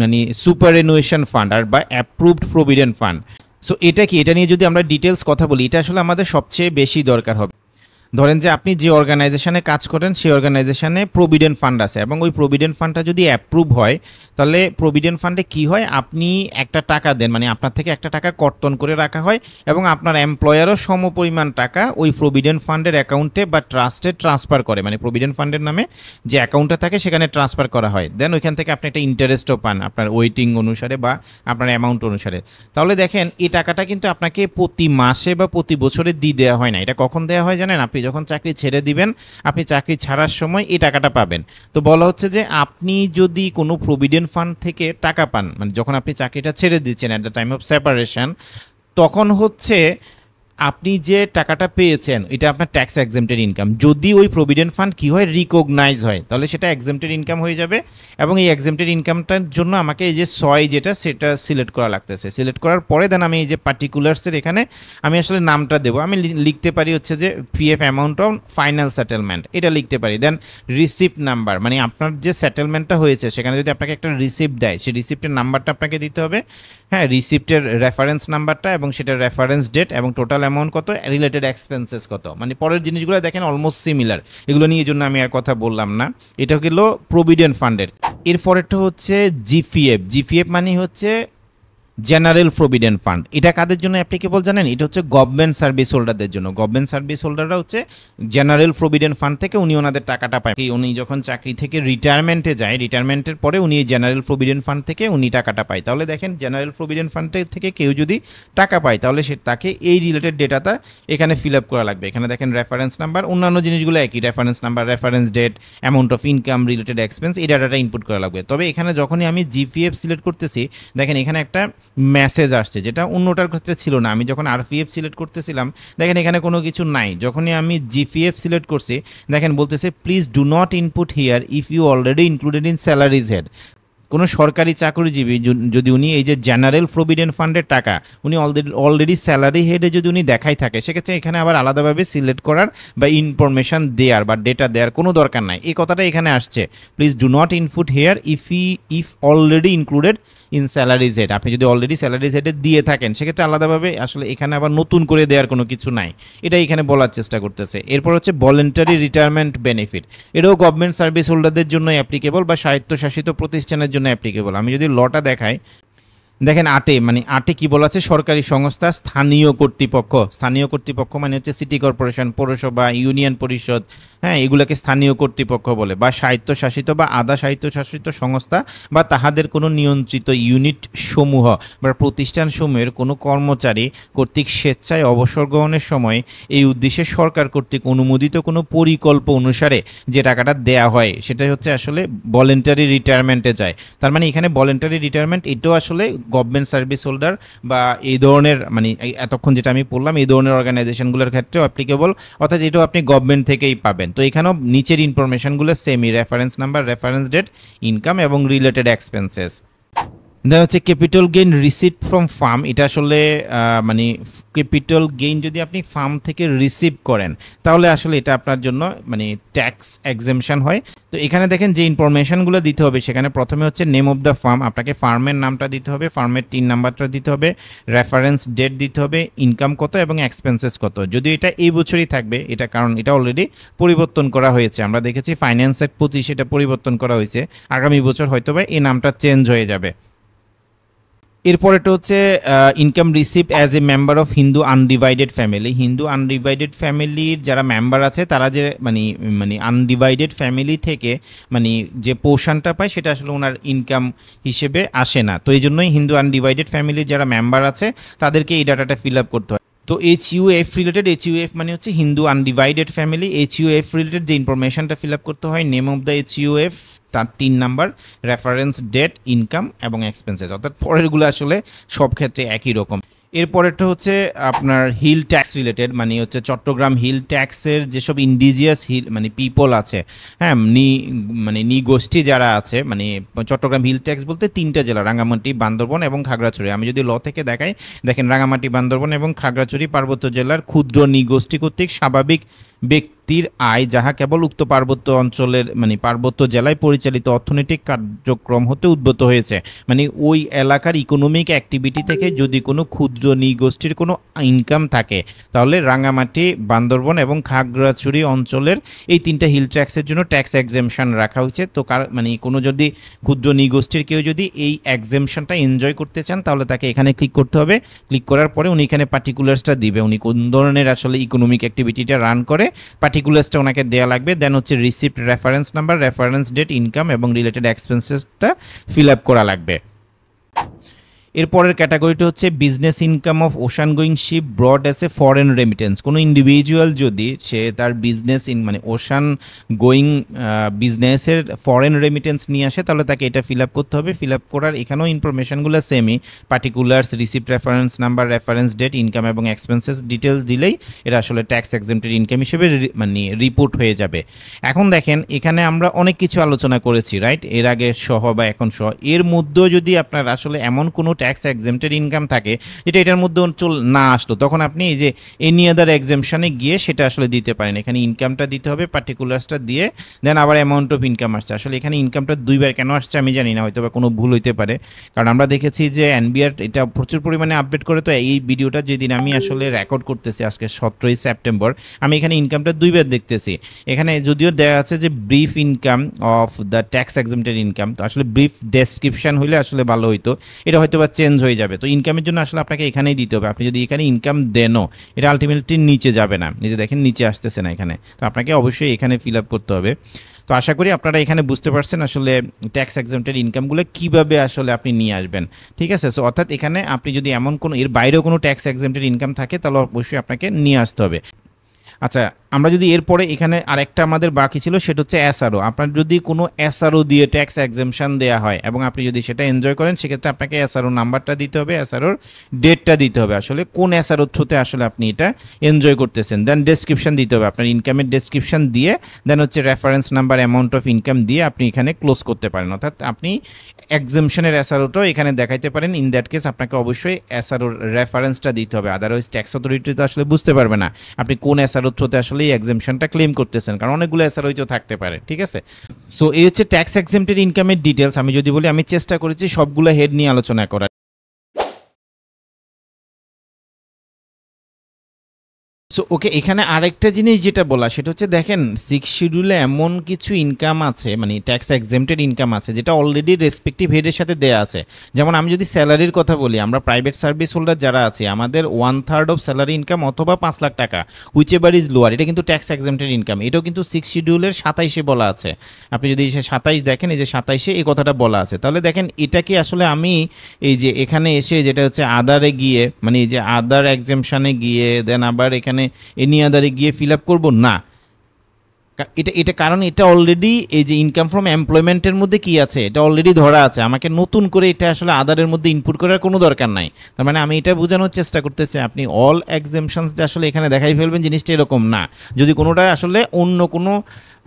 S1: মানে সুপারএনুয়েশন ফান্ড আর বা অ্যাপ্রুভড প্রভিডেন্ট ফান্ড। সো এটা কি, এটা নিয়ে যদি আমরা ডিটেলস কথা বলি, এটা আসলে আমাদের সবচেয়ে বেশি দরকার হবে। ধরেন যে আপনি যে অর্গানাইজেশনে কাজ করেন সেই অর্গানাইজেশনে প্রভিডেন্ট ফান্ড আছে, এবং ওই প্রভিডেন্ট ফান্ডটা যদি অ্যাপ্রুভ হয় তাহলে প্রভিডেন্ট ফান্ডে কি হয়, আপনি একটা টাকা দেন, মানে আপনার থেকে একটা টাকা কর্তন করে রাখা হয়, এবং আপনার এমপ্লয়ারও সমপরিমাণ টাকা ওই প্রভিডেন্ট ফান্ডের অ্যাকাউন্টে বা ট্রাস্টে ট্রান্সফার করে, মানে প্রভিডেন্ট ফান্ডের নামে যে অ্যাকাউন্টটা থাকে সেখানে ট্রান্সফার করা হয়। দেন ওইখান থেকে আপনি একটা ইন্টারেস্টও পান আপনার ওয়েটিং অনুসারে বা আপনার অ্যামাউন্ট অনুসারে। তাহলে দেখেন এই টাকাটা কিন্তু আপনাকে প্রতি মাসে বা প্রতি বছরে দিয়ে দেওয়া হয় না। এটা কখন দেওয়া হয় জানেন, আপনি যখন চাকরি ছেড়ে দিবেন, আপনি চাকরি ছাড়ার সময় এই টাকাটা পাবেন। তো বলা হচ্ছে যে আপনি যদি কোনো প্রভিডেন্ট ফান্ড থেকে টাকা পান, মানে যখন আপনি চাকরিটা ছেড়ে দিচ্ছেন at the time of separation, তখন হচ্ছে আপনি যে টাকাটা পেয়েছেন এটা আপনার ট্যাক্স এক্সেম্পটেড ইনকাম। যদি ওই প্রভিডেন্ট ফান্ড কি হয়, রিকগনাইজ হয়, তাহলে সেটা এক্সেম্পটেড ইনকাম হয়ে যাবে। এবং এই এক্সেম্পটেড ইনকামটার জন্য আমাকে এই যে 6 যেটা সেটা সিলেক্ট করা লাগতেছে। সিলেক্ট করার পরে দেন আমি এই যে পার্টিকুলার্সের এখানে আমি আসলে নামটা দেবো। আমি লিখতে পারি হচ্ছে যে PF amount on final settlement, এটা লিখতে পারি। দেন রিসিপ্ট নাম্বার, মানে আপনার যে সেটেলমেন্টটা হয়েছে সেখানে যদি আপনাকে একটা রিসিপ্ট দেয়, সেই রিসিপ্টের নাম্বারটা আপনাকে দিতে হবে। হ্যাঁ, রিসিপ্টের রেফারেন্স নাম্বারটা এবং সেটার রেফারেন্স ডেট এবং টোটাল অ্যামাউন্ট কত, রিলেটেড এক্সপেন্সেস কত, মানে পরের জিনিসগুলো দেখেন অলমোস্ট সিমিলার। এগুলো নিয়ে জন্য আমি আর কথা বললাম না। এটা হলো প্রভিডেন্ট ফান্ডের। এরপরেরটা হচ্ছে জিপিএফ। জিপিএফ মানে হচ্ছে জেনারেল প্রভিডেন্ট ফান্ড। এটা কাদের জন্য অ্যাপ্লিকেবল জানেন, এটা হচ্ছে গভর্নমেন্ট সার্ভিস হোল্ডারদের জন্য। গভর্নমেন্ট সার্ভিস হোল্ডাররা হচ্ছে জেনারেল প্রভিডেন্ট ফান্ড থেকে উনি ওনাদের টাকাটা পায়। উনি যখন চাকরি থেকে রিটায়ারমেন্টে যায়, রিটায়ারমেন্টের পরে উনি এই জেনারেল প্রভিডেন্ট ফান্ড থেকে উনি টাকাটা পায়। তাহলে দেখেন জেনারেল প্রভিডেন্ট ফান্ড থেকে কেউ যদি টাকা পায় তাহলে সে তাকে এই রিলেটেড ডেটাটা এখানে ফিল আপ করা লাগবে। এখানে দেখেন রেফারেন্স নাম্বার, অন্যান্য জিনিসগুলো একই, reference number, reference date, amount of income, related expense, এই ডাটাটা ইনপুট করা লাগবে। তবে এখানে যখনই আমি জিপিএফ সিলেক্ট করতেছি দেখেন এখানে একটা মেসেজ আসছে, যেটা অন্যটার ক্ষেত্রে ছিল না। আমি যখন আরপিএফ সিলেক্ট করতেছিলাম দেখেন এখানে কোনো কিছু নাই। যখনই আমি জিপিএফ সিলেক্ট করছি দেখেন বলতেছে please do not input here if you already included in salaries head. কোনো সরকারি চাকরিজীবী যদি উনি এই যে জেনারেল প্রভিডেন্ট ফান্ডের টাকা উনি অলরেডি স্যালারি হেডে যদি উনি দেখাই থাকে, সেক্ষেত্রে এখানে আবার আলাদাভাবে সিলেক্ট করার বা ইনফরমেশন দেওয়ার বা ডেটা দেওয়ার কোনো দরকার নাই। এই কথাটা এখানে আসছে, please do not input here if already included in salaries head. আপনি যদি অলরেডি স্যালারিজ হেডে দিয়ে থাকেন সেক্ষেত্রে আলাদাভাবে আসলে এখানে আবার নতুন করে দেওয়ার কোনো কিছু নাই, এটা এখানে বলার চেষ্টা করতেছে। এরপর হচ্ছে ভলেন্টারি রিটায়ারমেন্ট বেনিফিট, এটাও গভর্নমেন্ট সার্ভিস হোল্ডারদের জন্য অ্যাপ্লিকেবল বা স্বায়ত্তশাসিত প্রতিষ্ঠানের জন্য অ্যাপ্লিকেবল। আমি যদি লটা দেখাই, দেখেন আটে কি বলা আছে, সরকারি সংস্থা, স্থানীয় কর্তৃপক্ষ মানে হচ্ছে সিটি কর্পোরেশন, পৌরসভা, ইউনিয়ন পরিষদ, হ্যাঁ, এগুলোকে স্থানীয় কর্তৃপক্ষ বলে, বা স্বায়ত্তশাসিত বা আধা স্বায়ত্তশাসিত সংস্থা বা তাহাদের কোনো নিয়ন্ত্রিত ইউনিট সমূহ বা প্রতিষ্ঠান সমূহের কোনো কর্মচারী কর্তৃক স্বেচ্ছায় অবসর গ্রহণের সময় এই উদ্দেশ্যে সরকার কর্তৃক অনুমোদিত কোনো পরিকল্প অনুসারে যে টাকাটা দেয়া হয় সেটা হচ্ছে আসলে ভলেন্টারি রিটায়ারমেন্টে যায়। তার মানে এখানে ভলেন্টারি রিটায়ারমেন্ট এটাও আসলে গভর্নমেন্ট সার্ভিস হোল্ডার বা এই ধরনের মানে এতক্ষণ যেটা আমি বললাম এই ধরনের অর্গানাইজেশনগুলোর ক্ষেত্রেও অ্যাপ্লিকেবল, অর্থাৎ এটাও আপনি গভর্নমেন্ট থেকেই পাবেন। তো এখানেও নিচের ইনফরমেশনগুলো সেমই, reference number, reference date, income এবং রিলেটেড এক্সপেন্সেস। দেখা হচ্ছে capital gain receive from firm, এটা আসলে মানে ক্যাপিটাল গেইন যদি আপনি ফার্ম থেকে রিসিভ করেন তাহলে আসলে এটা আপনার জন্য মানে ট্যাক্স এক্সেমশন হয়। তো এখানে দেখেন যে ইনফরমেশনগুলো দিতে হবে, সেখানে প্রথমে হচ্ছে নেম অফ দ্য ফার্ম, আপনাকে ফার্মের নামটা দিতে হবে, ফার্মের টিন নাম্বারটা দিতে হবে, রেফারেন্স ডেট দিতে হবে, ইনকাম কত এবং এক্সপেন্সেস কত। যদিও এটা এই বছরই থাকবে, এটা কারণ এটা অলরেডি পরিবর্তন করা হয়েছে, আমরা দেখেছি ফাইন্যান্স অ্যাক্ট 25 এটা পরিবর্তন করা হয়েছে, আগামী বছর হয়তো বা এই নামটা চেঞ্জ হয়ে যাবে। এরপরেটা হচ্ছে income receive as a member of Hindu undivided family. Hindu undivided ফ্যামিলির যারা মেম্বার আছে তারা যে মানে আনডিভাইডেড ফ্যামিলি থেকে মানে যে পোর্শনটা পায় সেটা আসলে ওনার ইনকাম হিসেবে আসে না। তো এই জন্যই হিন্দু আনডিভাইডেড ফ্যামিলির যারা মেম্বার আছে তাদেরকে এই ডাটাটা ফিল আপ করতে হয়। তো HUF রিলেটেড, HUF মানে হচ্ছে Hindu undivided family, HUF related যে ইনফরমেশনটা ফিল আপ করতে হয়, নেম অফ দ্য HUF, তার 3 নাম্বার, রেফারেন্স ডেট, ইনকাম এবং এক্সপেন্সেস, অর্থাৎ পরেরগুলো আসলে সব ক্ষেত্রে একই রকম। এরপরেরটা হচ্ছে আপনার হিল ট্যাক্স রিলেটেড, মানে হচ্ছে চট্টগ্রাম হিল ট্যাক্সের যেসব ইন্ডিজিয়াস হিল মানে পিপল আছে, হ্যাঁ, নি গোষ্ঠী যারা আছে, মানে চট্টগ্রাম হিল ট্যাক্স বলতে 3টা জেলা, রাঙ্গামাটি, বান্দরবন এবং খাগড়াছড়ি। আমি যদি ল থেকে দেখাই, দেখেন রাঙ্গামাটি, বান্দরবন এবং খাগড়াছড়ি পার্বত্য জেলার ক্ষুদ্র নিগোষ্ঠী কর্তৃক স্বাভাবিক ব্যক্তির আয় যাহা কেবল উক্ত পার্বত্য অঞ্চলের মানে পার্বত্য জেলায় পরিচালিত অর্থনৈতিক কার্যক্রম হতে উদ্ভূত হয়েছে, মানে ওই এলাকার ইকোনমিক অ্যাক্টিভিটি থেকে যদি কোনো ক্ষুদ্র নিগোষ্ঠীর কোনো ইনকাম থাকে তাহলে রাঙ্গামাটি, বান্দরবন এবং খাগড়াছড়ি অঞ্চলের এই 3টা হিল ট্যাক্সের জন্য ট্যাক্স এক্সেমশন রাখা হয়েছে। তো মানে কোনো যদি ক্ষুদ্র নিগোষ্ঠীর কেউ যদি এই এক্সেমশনটা এনজয় করতে চান তাহলে তাকে এখানে ক্লিক করতে হবে। ক্লিক করার পরে উনি এখানে পার্টিকুলার্সটা দিবে, উনি কোন ধরনের আসলে ইকোনমিক অ্যাক্টিভিটিটা রান করে পার্টিকুলার্সটা ওনাকে দেওয়া লাগবে। দেন হচ্ছে receipt, reference number, reference date, income এবং রিলেটেড এক্সপেন্সেসটা ফিল আপ করা লাগবে। এরপরের ক্যাটাগরিটা হচ্ছে business income of ocean going ship brought as a foreign remittance. কোনো ইন্ডিভিজুয়াল যদি সে তার বিজনেস মানে ওশান গোয়িং বিজনেসের ফরেন রেমিটেন্স নিয়ে আসে তাহলে তাকে এটা ফিল আপ করতে হবে। ফিল আপ করার এখানেও ইনফরমেশনগুলো সেমই, particulars, receipt, reference number, reference date, income এবং এক্সপেন্সেস ডিটেলস দিলেই এটা আসলে ট্যাক্স এক্সেম্পটেড ইনকাম হিসেবে মানে রিপোর্ট হয়ে যাবে। এখন দেখেন এখানে আমরা অনেক কিছু আলোচনা করেছি, রাইট, এর আগে সহ বা এখন সহ। এর মধ্যেও যদি আপনার আসলে এমন কোনো ট্যাক্স এক্সেম্পটেড ইনকাম থাকে যেটা এটার মধ্যে না আসলো, তখন আপনি এই যে এনি আদার এক্সেমশনে গিয়ে সেটা আসলে দিতে পারেন। এখানে ইনকামটা দিতে হবে, পার্টিকুলার্সটা দিয়ে দেন আবার অ্যামাউন্ট অফ ইনকাম আসছে। আসলে এখানে ইনকামটা 2বার কেন আসছে আমি জানি না, হয়তো বা কোনো ভুল হইতে পারে, কারণ আমরা দেখেছি যে এনবিআর এটা প্রচুর পরিমাণে আপডেট করে। তো এই ভিডিওটা যেদিন আমি আসলে রেকর্ড করতেছি আজকে 17ই সেপ্টেম্বর, আমি এখানে ইনকামটা 2বার দেখতেছি। এখানে যদিও দেওয়া আছে যে brief income of the tax exempted income, তো আসলে ব্রিফ ডেসক্রিপশন হইলে আসলে ভালো হইতো, এটা হয়তো বা চেঞ্জ হয়ে যাবে। তো ইনকামের জন্য আসলে আপনাকে এখানেই দিতে হবে। আপনি যদি এখানে ইনকাম দেনও এটা আলটিমেটলি নিচে যাবে না, নিজে দেখেন নিচে আসতেছে না এখানে, তো আপনাকে অবশ্যই এখানে ফিল আপ করতে হবে। তো আশা করি আপনারা এখানে বুঝতে পারছেন আসলে ট্যাক্স এক্সেম্পটেড ইনকামগুলো কীভাবে আসলে আপনি নিয়ে আসবেন, ঠিক আছে। সো অর্থাৎ এখানে আপনি যদি এমন কোনো এর বাইরেও কোনো ট্যাক্স এক্সেম্পটেড ইনকাম থাকে তাহলে অবশ্যই আপনাকে নিয়ে আসতে হবে। আচ্ছা, আমরা যদি এরপরে এখানে আরেকটা আমাদের বাকি ছিল সেটা হচ্ছে এসআরও। আপনার যদি কোনো এসআরও দিয়ে ট্যাক্স এক্সেমশন দেওয়া হয় এবং আপনি যদি সেটা এনজয় করেন সেক্ষেত্রে আপনাকে এসআরও নাম্বারটা দিতে হবে, এসআরওর ডেটটা দিতে হবে, আসলে কোন এসআরও থ্রুতে আসলে আপনি এটা এনজয় করতেছেন। দেন ডেসক্রিপশন দিতে হবে, আপনার ইনকামের ডেসক্রিপশন দিয়ে দেন হচ্ছে reference number, amount of income দিয়ে আপনি এখানে ক্লোজ করতে পারেন, অর্থাৎ আপনি এক্সেমশনের এসআরওটাও এখানে দেখাইতে পারেন। ইন দ্যাট কেস আপনাকে অবশ্যই এসআরওর রেফারেন্সটা দিতে হবে, আদারওয়াইজ ট্যাক্স অথরিটি তো আসলে বুঝতে পারবে না আপনি কোন এসআরও থ্রুতে আসলে এই এক্সেমশনটা ক্লেম করতেছেন, কারণ অনেকগুলো এসআরও তো থাকতে পারে। ঠিক আছে, সো এই হচ্ছে ট্যাক্স এক্সেমটেড ইনকামের ডিটেলস। আমি যদি বলি, আমি চেষ্টা করেছি সবগুলো হেড নিয়ে আলোচনা করার। সো ওকে, এখানে আরেকটা জিনিস যেটা বলা সেটা হচ্ছে দেখেন 6 শিডিউলে এমন কিছু ইনকাম আছে, মানে ট্যাক্স এক্সেমটেড ইনকাম আছে যেটা অলরেডি রেসপেক্টিভ হেডের সাথে দেয়া আছে। যেমন আমি যদি স্যালারির কথা বলি, আমরা প্রাইভেট সার্ভিস হোল্ডার যারা আছে আমাদের 1/3 অফ স্যালারি ইনকাম অথবা 5 লাখ টাকা, হুইচ এভার ইজ লোয়ার, এটা কিন্তু ট্যাক্স এক্সেমটেড ইনকাম। এটাও কিন্তু 6 শিডিউলের 27-এ বলা আছে। আপনি যদি 27 দেখেন, এই যে 27-এ এই কথাটা বলা আছে, তাহলে দেখেন এটাকে আসলে আমি এই যে এখানে এসে যেটা হচ্ছে আদারে গিয়ে, মানে এই যে আদার এক্সেমশনে গিয়ে দেন আবার এখানে এনি আদারে গিয়ে ফিল আপ করবো না। এটা কারণ এটা অলরেডি এই যে ইনকাম ফ্রম এমপ্লয়মেন্টের মধ্যে কি আছে এটা অলরেডি ধরা আছে, আমাকে নতুন করে এটা আসলে আদারের মধ্যে ইনপুট করার কোনো দরকার নাই। তার মানে আমি এটা বোঝানোর চেষ্টা করতেছি আপনি অল এক্সেমশনস আসলে এখানে দেখাই ফেলবেন, জিনিসটা এরকম না। যদি কোনোটা আসলে অন্য কোনো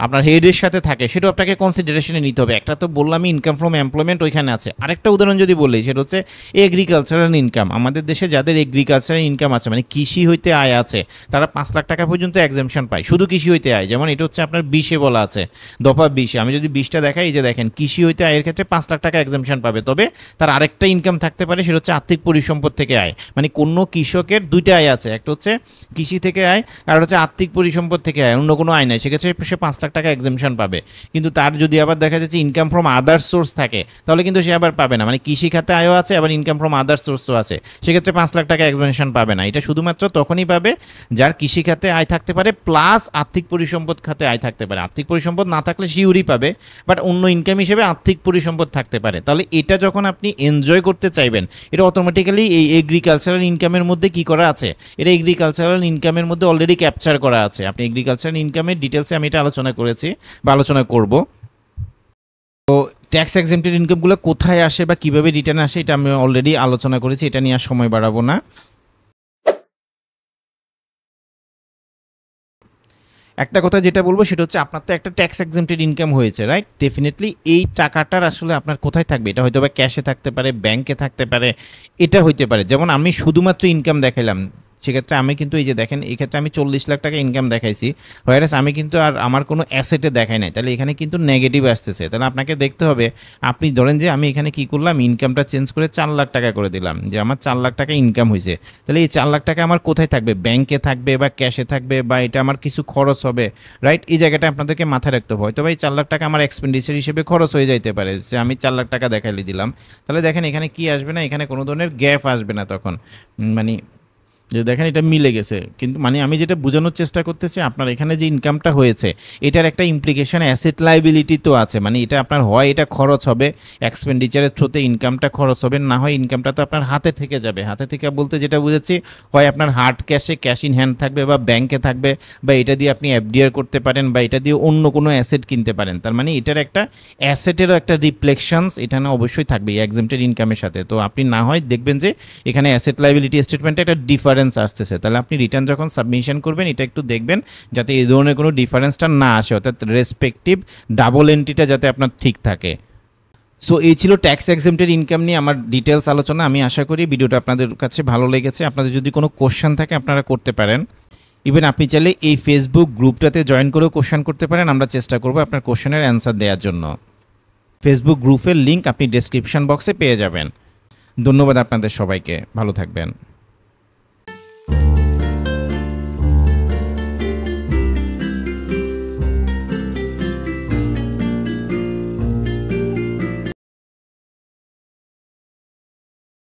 S1: আপনার হেডের সাথে থাকে সেটাও আপনাকে কনসিডারেশনে নিতে হবে। একটা তো বললামই ইনকাম ফ্রম এমপ্লয়মেন্ট ওইখানে আছে, আরেকটা উদাহরণ যদি বলি সেটা হচ্ছে এগ্রিকালচারাল ইনকাম। আমাদের দেশে যাদের এগ্রিকালচারাল ইনকাম আছে, মানে কৃষি হইতে আয় আছে, তারা 5 লাখ টাকা পর্যন্ত এক্সেমশন পায় শুধু কৃষি হইতে আয়। যেমন এটা হচ্ছে আপনার 20-এ বলা আছে, দফা 20-এ। আমি যদি 20টা দেখাই, এই যে দেখেন কৃষি হইতে আয়ের ক্ষেত্রে 5 লাখ টাকা এক্সেমশন পাবে, তবে তার আরেকটা ইনকাম থাকতে পারে সেটা হচ্ছে আর্থিক পরিসম্পদ থেকে আয়। মানে কোনো কৃষকের দুইটা আয় আছে, একটা হচ্ছে কৃষি থেকে আয় আর হচ্ছে আর্থিক পরিসম্পদ থেকে আয়, অন্য কোনো আয় নাই, সেক্ষেত্রে সে 5 লাখ টাকা এক্সেমশন পাবে। কিন্তু তার যদি আবার দেখা যাচ্ছে ইনকাম ফ্রম আদার সোর্স থাকে তাহলে কিন্তু সে আবার পাবে না, মানে কৃষি খাতে আয়ও আছে আবার ইনকাম ফ্রম আদার সোর্সও আছে, সেক্ষেত্রে 5 লাখ টাকা এক্সেমশন পাবে না। এটা শুধুমাত্র তখনই পাবে যার কৃষি খাতে আয় থাকতে পারে প্লাস আর্থিক পরিসম্পদ খাতে আয় থাকতে পারে। আর্থিক পরিসম্পদ না থাকলে শিউরই পাবে, বাট অন্য ইনকাম হিসেবে আর্থিক পরিসম্পদ থাকতে পারে। তাহলে এটা যখন আপনি এনজয় করতে চাইবেন, এটা অটোমেটিক্যালি এই এগ্রিকালচারাল ইনকামের মধ্যে কি করা আছে, এটা এগ্রিকালচারাল ইনকামের মধ্যে অলরেডি ক্যাপচার করা আছে। আপনি এগ্রিকালচারাল ইনকামের ডিটেলসে আমি এটা আলোচনা করেছি বা আলোচনা করব। তো ট্যাক্স এক্সেমটেড ইনকামগুলো কোথায় আসে বা কিভাবে রিটার্ন আসে এটা আমি অলরেডি আলোচনা করেছি, এটা নিয়ে আর সময় বাড়াবো না। একটা কথা যেটা বলবো সেটা হচ্ছে আপনার তো একটা ট্যাক্স এক্সেমটেড ইনকাম হয়েছে, রাইট? ডেফিনেটলি এই টাকাটার আসলে আপনার কোথায় থাকবে, এটা হয়তো বা ক্যাশে থাকতে পারে, ব্যাংকে থাকতে পারে, এটা হইতে পারে। যেমন আমি শুধুমাত্র ইনকাম দেখাইলাম, সেক্ষেত্রে আমি কিন্তু এই যে দেখেন এই ক্ষেত্রে আমি 40 লাখ টাকা ইনকাম দেখাইছি, হোয়ারাস আমি কিন্তু আর আমার কোনো অ্যাসেটে দেখাই নাই, তাহলে এখানে কিন্তু নেগেটিভ আসতেছে। তাহলে আপনাকে দেখতে হবে, আপনি ধরেন যে আমি এখানে কি করলাম, ইনকামটা চেঞ্জ করে 4 লাখ টাকা করে দিলাম, যে আমার 4 লাখ টাকা ইনকাম হয়েছে, তাহলে এই 4 লাখ টাকা আমার কোথায় থাকবে, ব্যাংকে থাকবে বা ক্যাশে থাকবে বা এটা আমার কিছু খরচ হবে, রাইট? এই জায়গাটা আপনাদেরকে মাথায় রাখতে হবে। হয়তো ভাই 4 লাখ টাকা আমার এক্সপেন্ডিচার হিসেবে খরচ হয়ে যাইতে পারে, যে আমি 4 লাখ টাকা দেখাইলে দিলাম, তাহলে দেখেন এখানে কি আসবে না, এখানে কোনো ধরনের গ্যাপ আসবে না তখন, মানে যে দেখেন এটা মিলে গেছে। কিন্তু মানে আমি যেটা বোঝানোর চেষ্টা করতেছি, আপনার এখানে যে ইনকামটা হয়েছে এটার একটা ইমপ্লিকেশন অ্যাসেট লাইবিলিটি তো আছে, মানে এটা আপনার হয় এটা খরচ হবে, এক্সপেন্ডিচারের থ্রুতে ইনকামটা খরচ হবে, না হয় ইনকামটা তো আপনার হাতে থেকে যাবে। হাতে থেকে বলতে যেটা বুঝেছি, হয় আপনার hard cache cash in hand থাকবে বা ব্যাংকে থাকবে, বা এটা দিয়ে আপনি এফডিআর করতে পারেন, বা এটা দিয়ে অন্য কোনো অ্যাসেট কিনতে পারেন। তার মানে এটার একটা অ্যাসেটেরও একটা রিফ্লেকশনস এখানে অবশ্যই থাকবে এই এক্সেমটেড ইনকামের সাথে। তো আপনি না হয় দেখবেন যে এখানে অ্যাসেট লাইবিলিটি স্টেটমেন্টে একটা ডিফারেন্স আসতেছে, তাহলে আপনি রিটার্ন যখন সাবমিশন করবেন এটা একটু দেখবেন যাতে এই ধরনের কোনো ডিফারেন্সটা না আসে, অর্থাৎ রেসপেক্টিভ ডাবল এন্ট্রিটা যাতে আপনার ঠিক থাকে। সো এই ছিল ট্যাক্স এক্সেমটেড ইনকাম নিয়ে আমার ডিটেলস আলোচনা। আমি আশা করি ভিডিওটা আপনাদের কাছে ভালো লেগেছে। আপনাদের যদি কোনো কোশ্চেন থাকে আপনারা করতে পারেন, ইভেন আপনি চাইলে এই ফেসবুক গ্রুপটাতে জয়েন করেও কোশ্চেন করতে পারেন, আমরা চেষ্টা করব আপনার কোশ্চেনের অ্যান্সার দেওয়ার জন্য। ফেসবুক গ্রুপের লিঙ্ক আপনি ডেসক্রিপশন বক্সে পেয়ে যাবেন। ধন্যবাদ আপনাদের সবাইকে, ভালো থাকবেন।